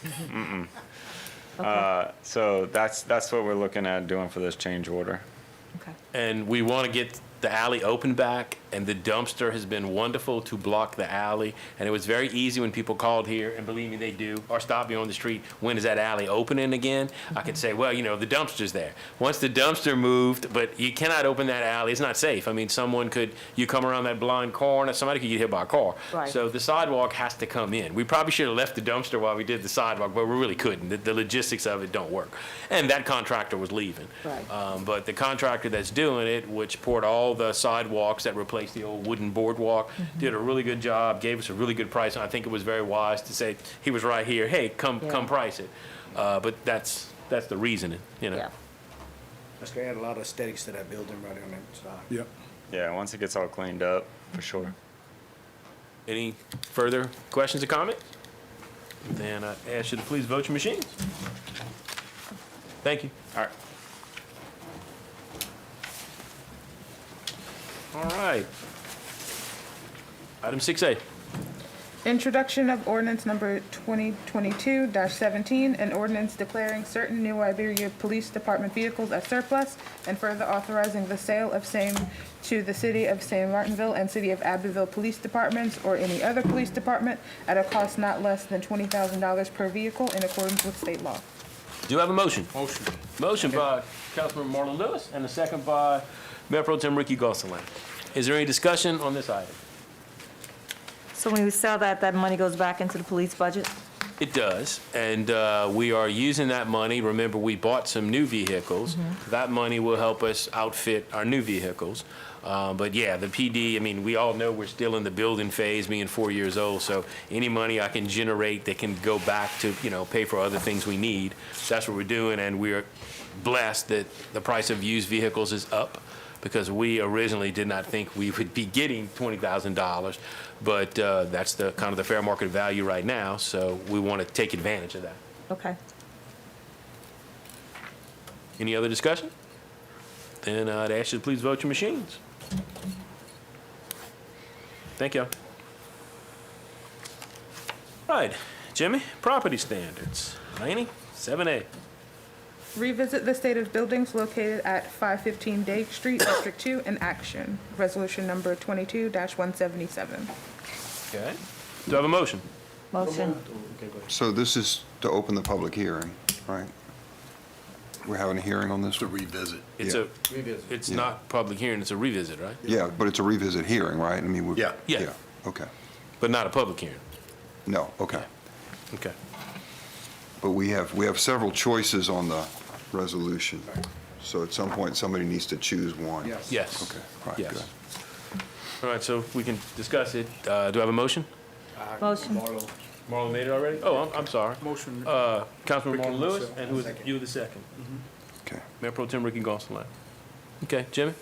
So that's what we're looking at doing for this change order. Okay. And we want to get the alley open back, and the dumpster has been wonderful to block the alley. And it was very easy when people called here, and believe me, they do, or stop me on the street, when is that alley opening again? I could say, well, the dumpster's there. Once the dumpster moved, but you cannot open that alley, it's not safe. I mean, you come around that blind corner, somebody could get hit by a car. Right. So the sidewalk has to come in. We probably should have left the dumpster while we did the sidewalk, but we really couldn't. The logistics of it don't work. And that contractor was leaving. Right. But the contractor that's doing it, which poured all the sidewalks that replaced the old wooden boardwalk, did a really good job, gave us a really good price, and I think it was very wise to say, he was right here, hey, come price it. But that's the reasoning, Yeah. That's gonna add a lot of aesthetics to that building right on that side. Yep. Yeah, once it gets all cleaned up, for sure. Any further questions or comments? Then I ask you to please vote your machines. Thank you. All right. All right. Item 6A. Introduction of ordinance number 2022-17, an ordinance declaring certain New Iberia Police Department vehicles as surplus, and further authorizing the sale of same to the City of St. Martinville and City of Abbeville Police Departments or any other police department at a cost not less than $20,000 per vehicle in accordance with state law. Do you have a motion? Motion by Councilman Marlon Lewis and a second by Mayor Pro Tem Ricky Gonsalas. Is there any discussion on this item? So when we sell that money goes back into the police budget? It does, and we are using that money. Remember, we bought some new vehicles. That money will help us outfit our new vehicles. But yeah, the PD, I mean, we all know we're still in the building phase, being 4 years old, so any money I can generate that can go back to, pay for other things we need, that's what we're doing, and we're blessed that the price of used vehicles is up, because we originally did not think we would be getting $20,000, but that's the kind of the fair market value right now, so we want to take advantage of that. Okay. Any other discussion? Then I'd ask you to please vote your machines. Thank you. Right, Jimmy, property standards. Laney, 7A. Revisit the state of buildings located at 515 Dake Street, District 2, in action. Resolution number 22-177. Okay. Do I have a motion? Motion. So this is to open the public hearing, right? We're having a hearing on this To one? revisit. It's Yeah. it's not public hearing, it's a revisit, right? Yeah, but it's a revisit hearing, right? I mean, Yeah. Yeah. Okay. But not a public hearing. No, okay. Okay. But we have several choices on the resolution. So at some point, somebody needs to choose one. Yes. Okay, all right, Yes. good. All right, so we can discuss it. Do I have a motion? Motion. Marlon made it already? Oh, I'm sorry. Motion. Councilman Ricky Marlon Lewis, myself. and who was you the second? Okay. Mayor Pro Tem Ricky Gonsalas. Okay, Jimmy?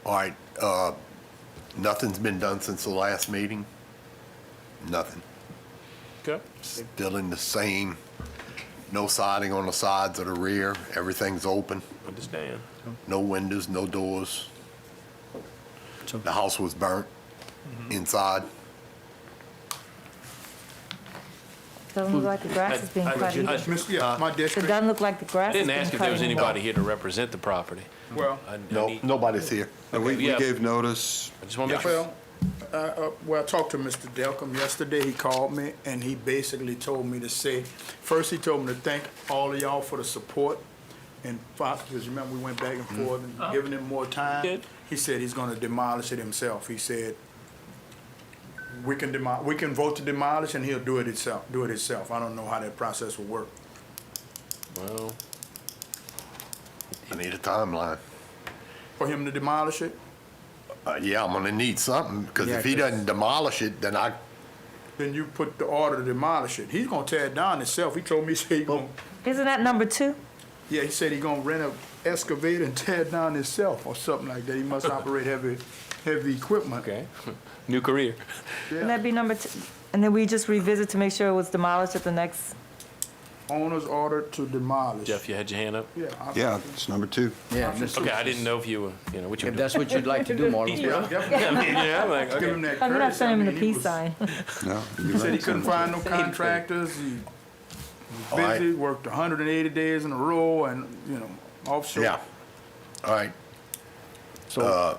All right, nothing's been done since the last meeting. Nothing. Okay. Still in the same, no siding on the sides of the rear. Everything's open. Understand. No windows, no doors. The house was burnt inside. Doesn't look like the grass is being cut either. Yeah, my It district. doesn't look like the I grass is didn't being ask if cut there was anymore. anybody here to represent the property. Well, I No, need- nobody's here. And we yeah. gave notice. I just want to make sure. well, I talked to Mr. Delcom yesterday. He called me and he basically told me to say, first he told me to thank all of y'all for the support. And because remember we went back and forth and giving him more time. Did. He said he's gonna demolish it himself. He said, we can vote to demolish and he'll do it himself. I don't know how that process will work. Well, I need a timeline. For him to demolish it, Yeah, I'm gonna need something, because Yeah, if he 'cause- doesn't demolish it, then then you put the order to demolish it. He's gonna tear it down himself. He told me, he gonna, Isn't that number 2? yeah, he said he gonna rent a excavator and tear it down himself or something like that. He must operate heavy equipment. okay. New career. Wouldn't that be number 2? And then we just revisit to make sure it was demolished at the next, Owner's order to demolish. Jeff, you had your hand up? Yeah. Yeah, it's number 2. Yeah, Okay, I didn't know if you were, what you were if doing. that's what you'd like to do, Marlon. Yeah, definitely. I mean, yeah, I'm like, Give okay. him that I'm not courtesy. sending him I the mean, he peace was- sign. No? He said he couldn't find no contractors. He All was right. busy, worked 180 days in a row and, offshore. yeah. All right, So,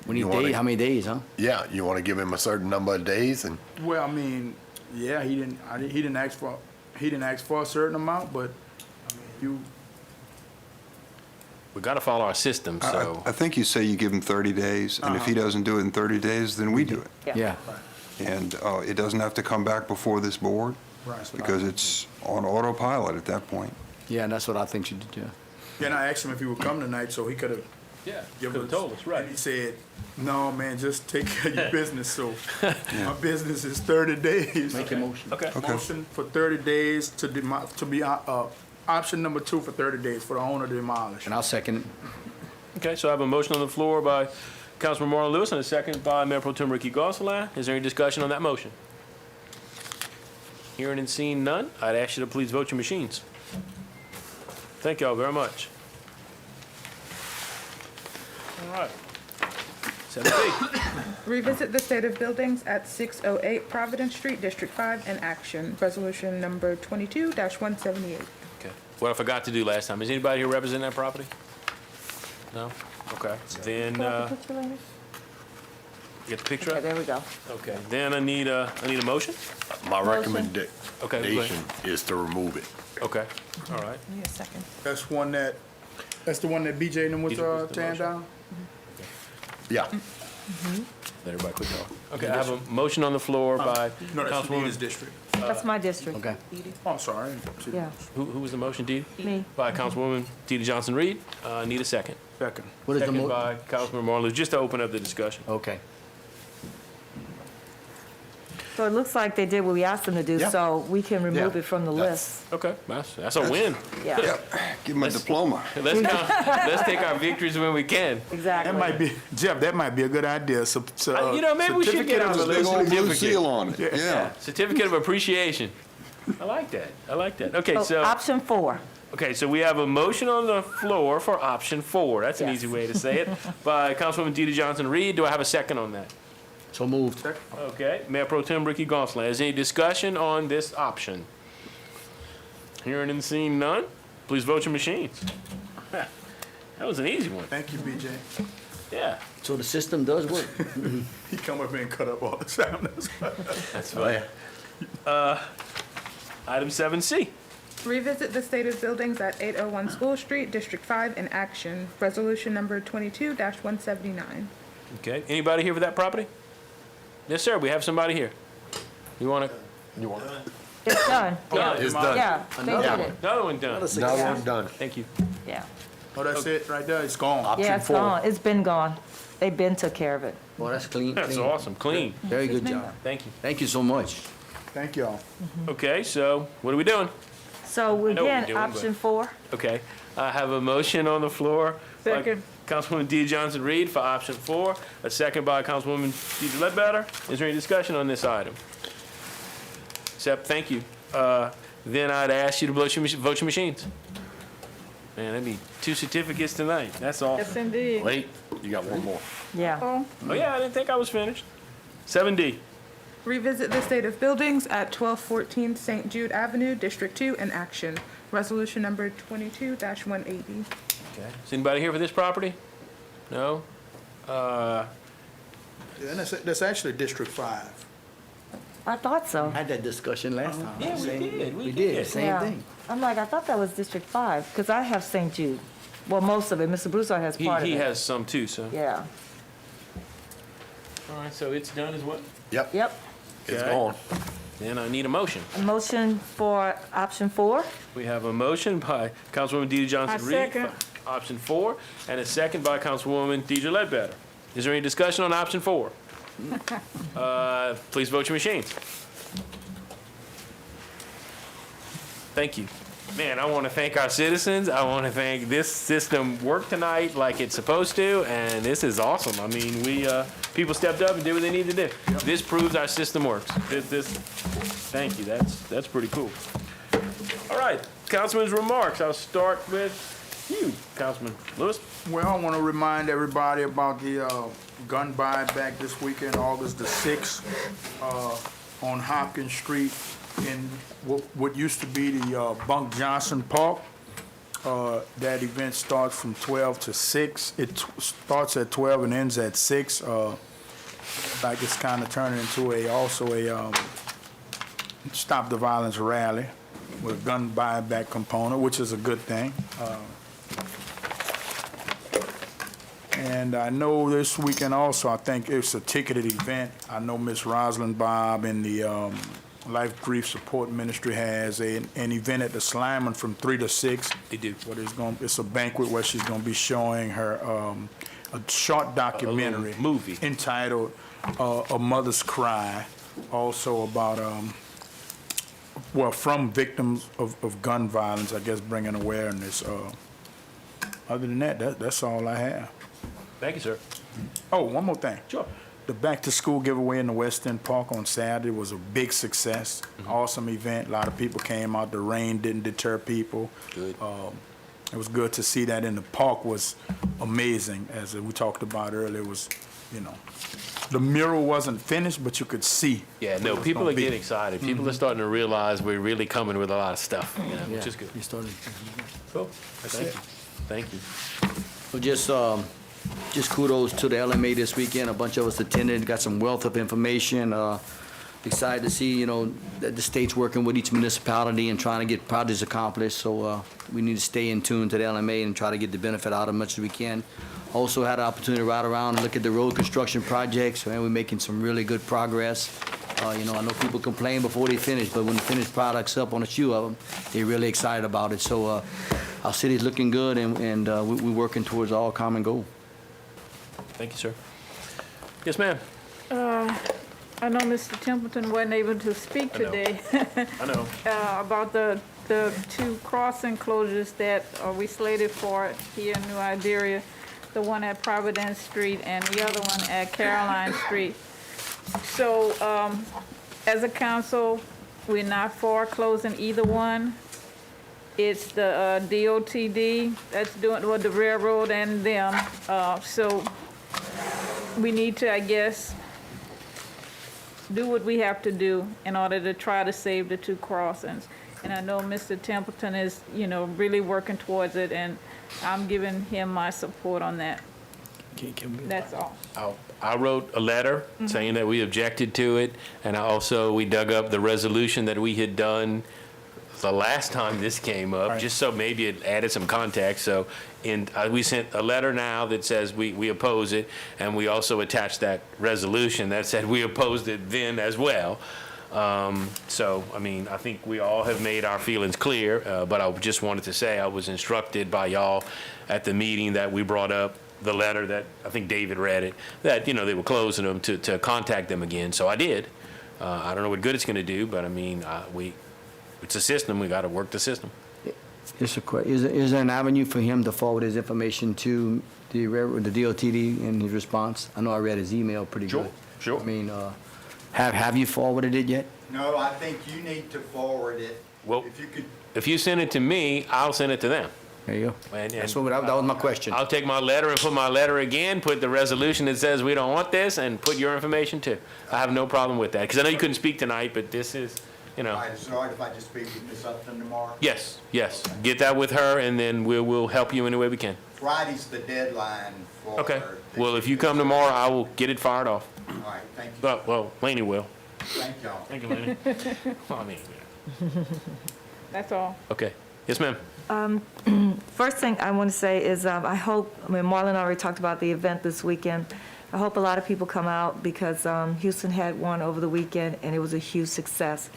we need you wanna- days, how many days, huh? yeah, you wanna give him a certain number of days, and Well, I mean, yeah, he didn't ask for a certain amount, but I mean, We got to follow our system, so. I think you say you give him 30 days, and if he doesn't do it in 30 days, then we do it. Yeah. And it doesn't have to come back before this board, right. because it's on autopilot at that point. Yeah, and that's what I think you did, yeah. Then I asked him if he would come tonight, so he could have Yeah, given us. told us, right. And he said, no, man, just take care of your business. So my business is 30 days. Make a motion. Okay. Motion for 30 days to be option number 2 for 30 days for the owner to demolish. And I'll second it. Okay, so I have a motion on the floor by Councilman Marlon Lewis and a second by Mayor Pro Tem Ricky Gonsalas. Is there any discussion on that motion? Hearing and seeing none, I'd ask you to please vote your machines. Thank y'all very much. All right. 7B. Revisit the state of buildings at 608 Providence Street, District 5, and action. Resolution number 22-178. Okay. What I forgot to do last time, is anybody here representing that property? No? Okay, then, get the picture Okay, up? there we go. Okay, then I need a motion? my Motion. recommendation Okay, go ahead. is to remove it. Okay, all right. Need a second. That's the one that BJ and them was BJ was the tearing motion. down? Yeah, Let everybody quit talking. Okay, I have a motion on the floor by No, that's Councilwoman. Nita's district. That's my district. Okay. Oh, I'm sorry. I didn't see that. Yeah, Who was the motion, Dee? me. By Councilwoman Dee Johnson-Reed. Need a second. Second. What is the Second mo, by Councilman Marlon Lewis, just to open up the discussion. okay. So it looks like they did what we asked them to do, Yeah. so we can remove Yeah. it from the list. Okay, that's a win. Yeah, Give him a diploma. Let's take our victories when we can. exactly. That might be, Jeff, that might be a good idea. Maybe we should get certificate on of the Big list. old blue Certificate. seal on it, yeah. Certificate of appreciation. I like that. Okay, So so, option 4. okay, so we have a motion on the floor for option 4. That's an Yes. easy way to say it. By Councilwoman Dee Johnson-Reed. Do I have a second on that? So moved. Okay, Mayor Pro Tem Ricky Gonsalas. Is any discussion on this option? Hearing and seeing none, please vote your machines. That was an easy one. Thank you, BJ. Yeah, So the system does work. He come up here and cut up all the time. that's fine. Item 7C. Revisit the state of buildings at 801 School Street, District 5 in action. Resolution number 22-179. Okay, anybody here for that property? Yes, sir, we have somebody here. You want to? It's done. Yeah. It's done. Yeah, they did it. Another one done. Another one done. Thank you. Yeah. Oh, that's it right there? It's gone? Yeah, it's gone. It's been gone. They been took care of it. Well, that's clean. That's clean. awesome, clean. Very good job. Thank you. Thank you so much. Thank y'all. Okay, so what are we doing? So know what we're again, doing, option 4. Okay, I have a motion on the floor. by Second. Councilwoman D. Johnson Reed for option 4, a second by Councilwoman Deidre Ledbetter. Is there any discussion on this item? Except, thank you. Then I'd ask you to vote your machines. Man, that'd be 2 certificates tonight. That's all. Yes, indeed. Wait, you got one more. Yeah. Oh, Oh, yeah, I didn't think I was finished. 7D. Revisit the state of buildings at 1214 St. Jude Avenue, District 2 in action. Resolution number 22-180. Okay. Is anybody here for this property? No? Yeah, and that's actually District 5. I thought so. Had that discussion last time. Yeah, we Same- did, we We did. did, same Yeah. thing. I'm like, I thought that was District 5, because I have St. Jude. Well, most of it. Mr. Broussard has part of it. He has some too, so. Yeah. All right, so it's done as well? Yep, Yep. it's Okay. gone. Then I need a motion. A motion for option 4. We have a motion by Councilwoman Deidre Johnson Reed. second. For option 4, and a second by Councilwoman Deidre Ledbetter. Is there any discussion on option 4? Please vote your machines. Thank you. Man, I want to thank our citizens. I want to thank this system worked tonight like it's supposed to, and this is awesome. I mean, people stepped up and did what they needed to do. This proves our system works. Thank you. That's pretty cool. All right, Councilman's remarks. I'll start with you, Councilman Lewis. Well, I want to remind everybody about the gun buyback this weekend, August the 6th, on Hopkins Street in what used to be the Bunk Johnson Park. That event starts from 12 to 6. It starts at 12 and ends at 6. Like it's kind of turning into also a Stop the Violence rally with a gun buyback component, which is a good thing. And I know this weekend also, I think it's a ticketed event. I know Miss Rosalind Bob and the Life Grief Support Ministry has an event at the Slyman from 3 to 6. They do. What is it's a banquet where she's going to be showing her a short documentary movie entitled "A Mother's Cry," also about from victims of gun violence. I guess bringing awareness. Other than that, that's all I have. Thank you, sir. Oh, one more thing. Sure. The back-to-school giveaway in the West End Park on Saturday was a big success. Awesome event. A lot of people came out. The rain didn't deter people. Good. It was good to see that, and the park was amazing. As we talked about earlier, it was, the mural wasn't finished, but you could see. Yeah, no, what it was people gonna are be. getting excited. People are starting to realize we're really coming with a lot of stuff, which is good. You started. Cool. Thank you. Thank you. Well, just kudos to the LMA this weekend. A bunch of us attended, got some wealth of information. Excited to see, that the state's working with each municipality and trying to get projects accomplished. So we need to stay in tune to the LMA and try to get the benefit out of as much as we can. Also had an opportunity to ride around and look at the road construction projects, and we're making some really good progress. I know people complain before they finish, but when the finished product's up on a few of them, they're really excited about it. So our city's looking good, and we're working towards our common goal. Thank you, sir. Yes, ma'am. I know Mr. Templeton wasn't able to speak I know. today I know. about the 2 crossing closures that we slated for here in New Iberia, the one at Providence Street and the other one at Caroline Street. So, as a council, we're not for closing either one. It's the DOTD that's doing, the railroad and them. So we need to, I guess, do what we have to do in order to try to save the 2 crossings. And I know Mr. Templeton is, really working towards it, and I'm giving him my support on that. That's all. I wrote a letter saying that we objected to it, and we dug up the resolution that we had done the last time this came up, just so maybe it added some context. So we sent a letter now that says we oppose it, and we also attached that resolution that said we opposed it then as well. So, I mean, I think we all have made our feelings clear, but I just wanted to say I was instructed by y'all at the meeting that we brought up the letter that, I think David read it, that, you know, they were closing them to contact them again. So I did. I don't know what good it's gonna do, but I mean, it's a system, we gotta work the system. Just a quick, is there an avenue for him to forward his information to the DOTD in his response? I know I read his email pretty good. Sure. I mean, have you forwarded it yet? No, I think you need to forward it. Well, If you could, if you send it to me, I'll send it to them. There you go. And That was my question. I'll take my letter and put my letter again, put the resolution that says we don't want this, and put your information too. I have no problem with that, because I know you couldn't speak tonight, but this is, you know. all right, is it all right if I just speak with Ms. Upton tomorrow? Yes, yes. Get that with her, and then we'll help you any way we can. Friday's the deadline for. Okay. Well, if you come tomorrow, I will get it fired off. All right, thank you. Well, Laney will. Thank y'all. Thank you, Laney. Well, I mean, yeah. That's all. Okay. Yes, ma'am. First thing I want to say is I hope, I mean, Marlon already talked about the event this weekend. I hope a lot of people come out because Houston had one over the weekend and it was a huge success.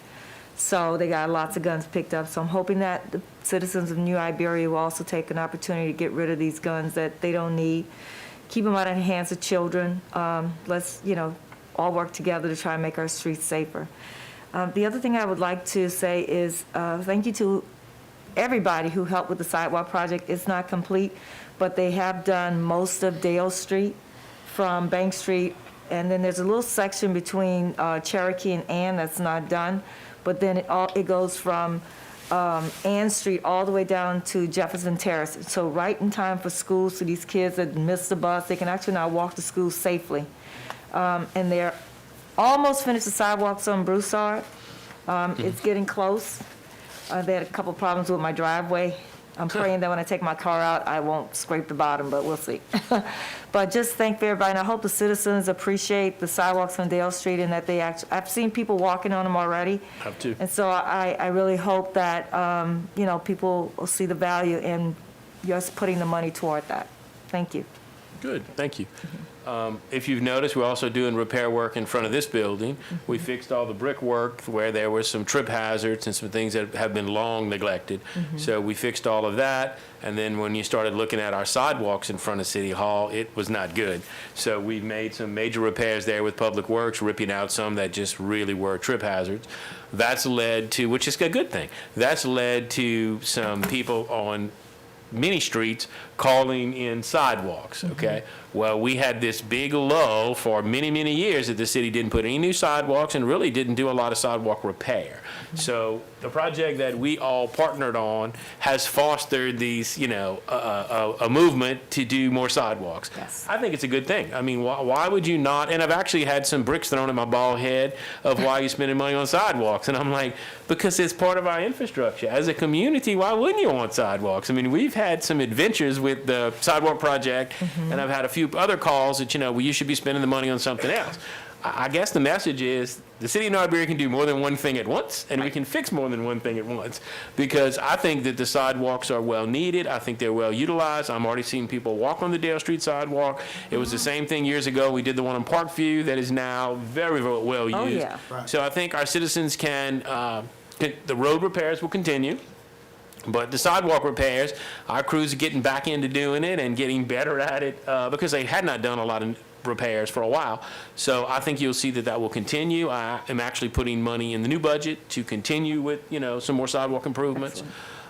So they got lots of guns picked up. So I'm hoping that the citizens of New Iberia will also take an opportunity to get rid of these guns that they don't need. Keep them out of the hands of children. Let's, you know, all work together to try and make our streets safer. The other thing I would like to say is thank you to everybody who helped with the sidewalk project. It's not complete, but they have done most of Dale Street from Bank Street, and then there's a little section between Cherokee and Ann that's not done, but then it goes from Ann Street all the way down to Jefferson Terrace. So right in time for school, so these kids that missed the bus, they can actually now walk to school safely. And they're almost finished the sidewalks on Broussard. It's getting close. They had a couple problems with my driveway. I'm praying that when I take my car out, I won't scrape the bottom, but we'll see. But just thank everybody, and I hope the citizens appreciate the sidewalks on Dale Street and that they actually, I've seen people walking on them already. Have to. And so I really hope that, you know, people will see the value in just putting the money toward that. Thank you. Good, thank you. If you've noticed, we're also doing repair work in front of this building. We fixed all the brickwork where there were some trip hazards and some things that have been long neglected. So we fixed all of that. And then when you started looking at our sidewalks in front of City Hall, it was not good. So we've made some major repairs there with Public Works, ripping out some that just really were trip hazards. That's led to, which is a good thing, that's led to some people on many streets calling in sidewalks, okay? Well, we had this big lull for many, many years that the city didn't put any new sidewalks and really didn't do a lot of sidewalk repair. So the project that we all partnered on has fostered these, you know, a movement to do more sidewalks. Yes. I think it's a good thing. I mean, why would you not? And I've actually had some bricks thrown at my bald head of why you're spending money on sidewalks. And I'm like, because it's part of our infrastructure. As a community, why wouldn't you want sidewalks? I mean, we've had some adventures with the sidewalk project, and I've had a few other calls that, you know, well, you should be spending the money on something else. I guess the message is the city of New Iberia can do more than one thing at once, and we can fix more than one thing at once, because I think that the sidewalks are well needed. I think they're well utilized. I'm already seeing people walk on the Dale Street sidewalk. It was the same thing years ago. We did the one in Parkview that is now very, very well used. Oh, yeah. So I think our citizens can, the road repairs will continue. But the sidewalk repairs, our crews are getting back into doing it and getting better at it because they had not done a lot of repairs for a while. So I think you'll see that that will continue. I am actually putting money in the new budget to continue with, you know, some more sidewalk improvements.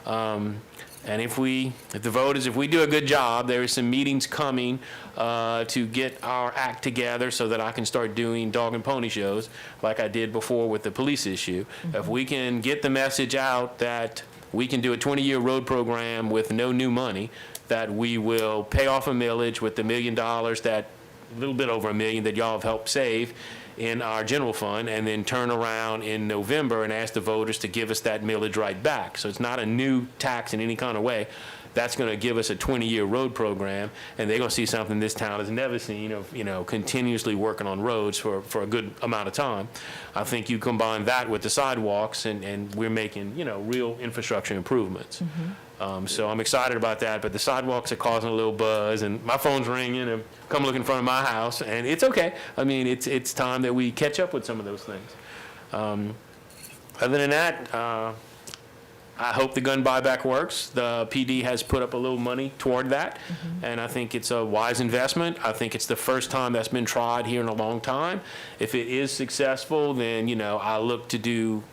And if the vote is, if we do a good job, there is some meetings coming to get our act together so that I can start doing dog and pony shows like I did before with the police issue. If we can get the message out that we can do a 20-year road program with no new money, that we will pay off a millage with the $1 million that, a little bit over $1 million that y'all have helped save in our general fund, and then turn around in November and ask the voters to give us that millage right back. So it's not a new tax in any kind of way. that's going to give us a 20-year road program, and they're going to see something this town has never seen of, continuously working on roads for a good amount of time. I think you combine that with the sidewalks, and we're making, real infrastructure improvements. So I'm excited about that, but the sidewalks are causing a little buzz, and my phone's ringing, and come look in front of my house, and it's okay. I mean, it's time that we catch up with some of those things. Other than that, I hope the gun buyback works. The PD has put up a little money toward that, and I think it's a wise investment. I think it's the first time that's been tried here in a long time. If it is successful, then, I look to do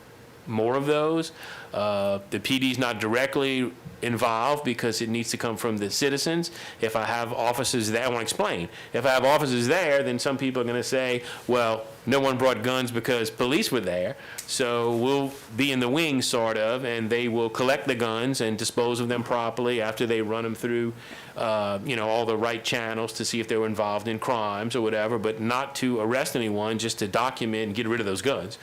more of those. The PD's not directly involved because it needs to come from the citizens. If I have officers there, I want to explain. If I have officers there, then some people are going to say, well, no one brought guns because police were there. So we'll be in the wings, sort of, and they will collect the guns and dispose of them properly after they run them through, all the right channels to see if they were involved in crimes or whatever, but not to arrest anyone, just to document and get rid of those guns.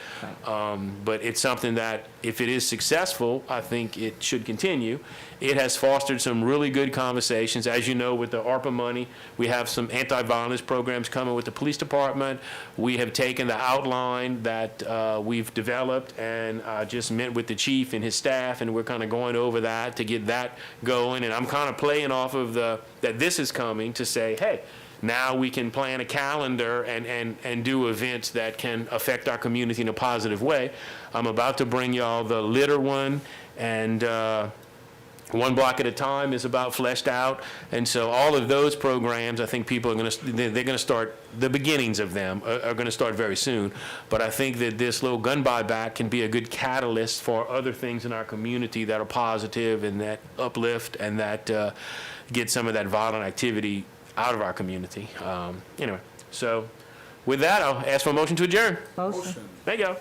But it's something that, if it is successful, I think it should continue. It has fostered some really good conversations. As you know, with the ARPA money, we have some anti-violence programs coming with the police department. We have taken the outline that we've developed and just met with the chief and his staff, and we're kind of going over that to get that going. And I'm kind of playing off of that this is coming to say, hey, now we can plan a calendar and do events that can affect our community in a positive way. I'm about to bring y'all the litter one, and One Block at a Time is about fleshed out. And so all of those programs, I think people are they're going to start, the beginnings of them are going to start very soon. But I think that this little gun buyback can be a good catalyst for other things in our community that are positive and that uplift and that get some of that violent activity out of our community. Anyway, so with that, I'll ask for a motion to adjourn. Motion. There you go.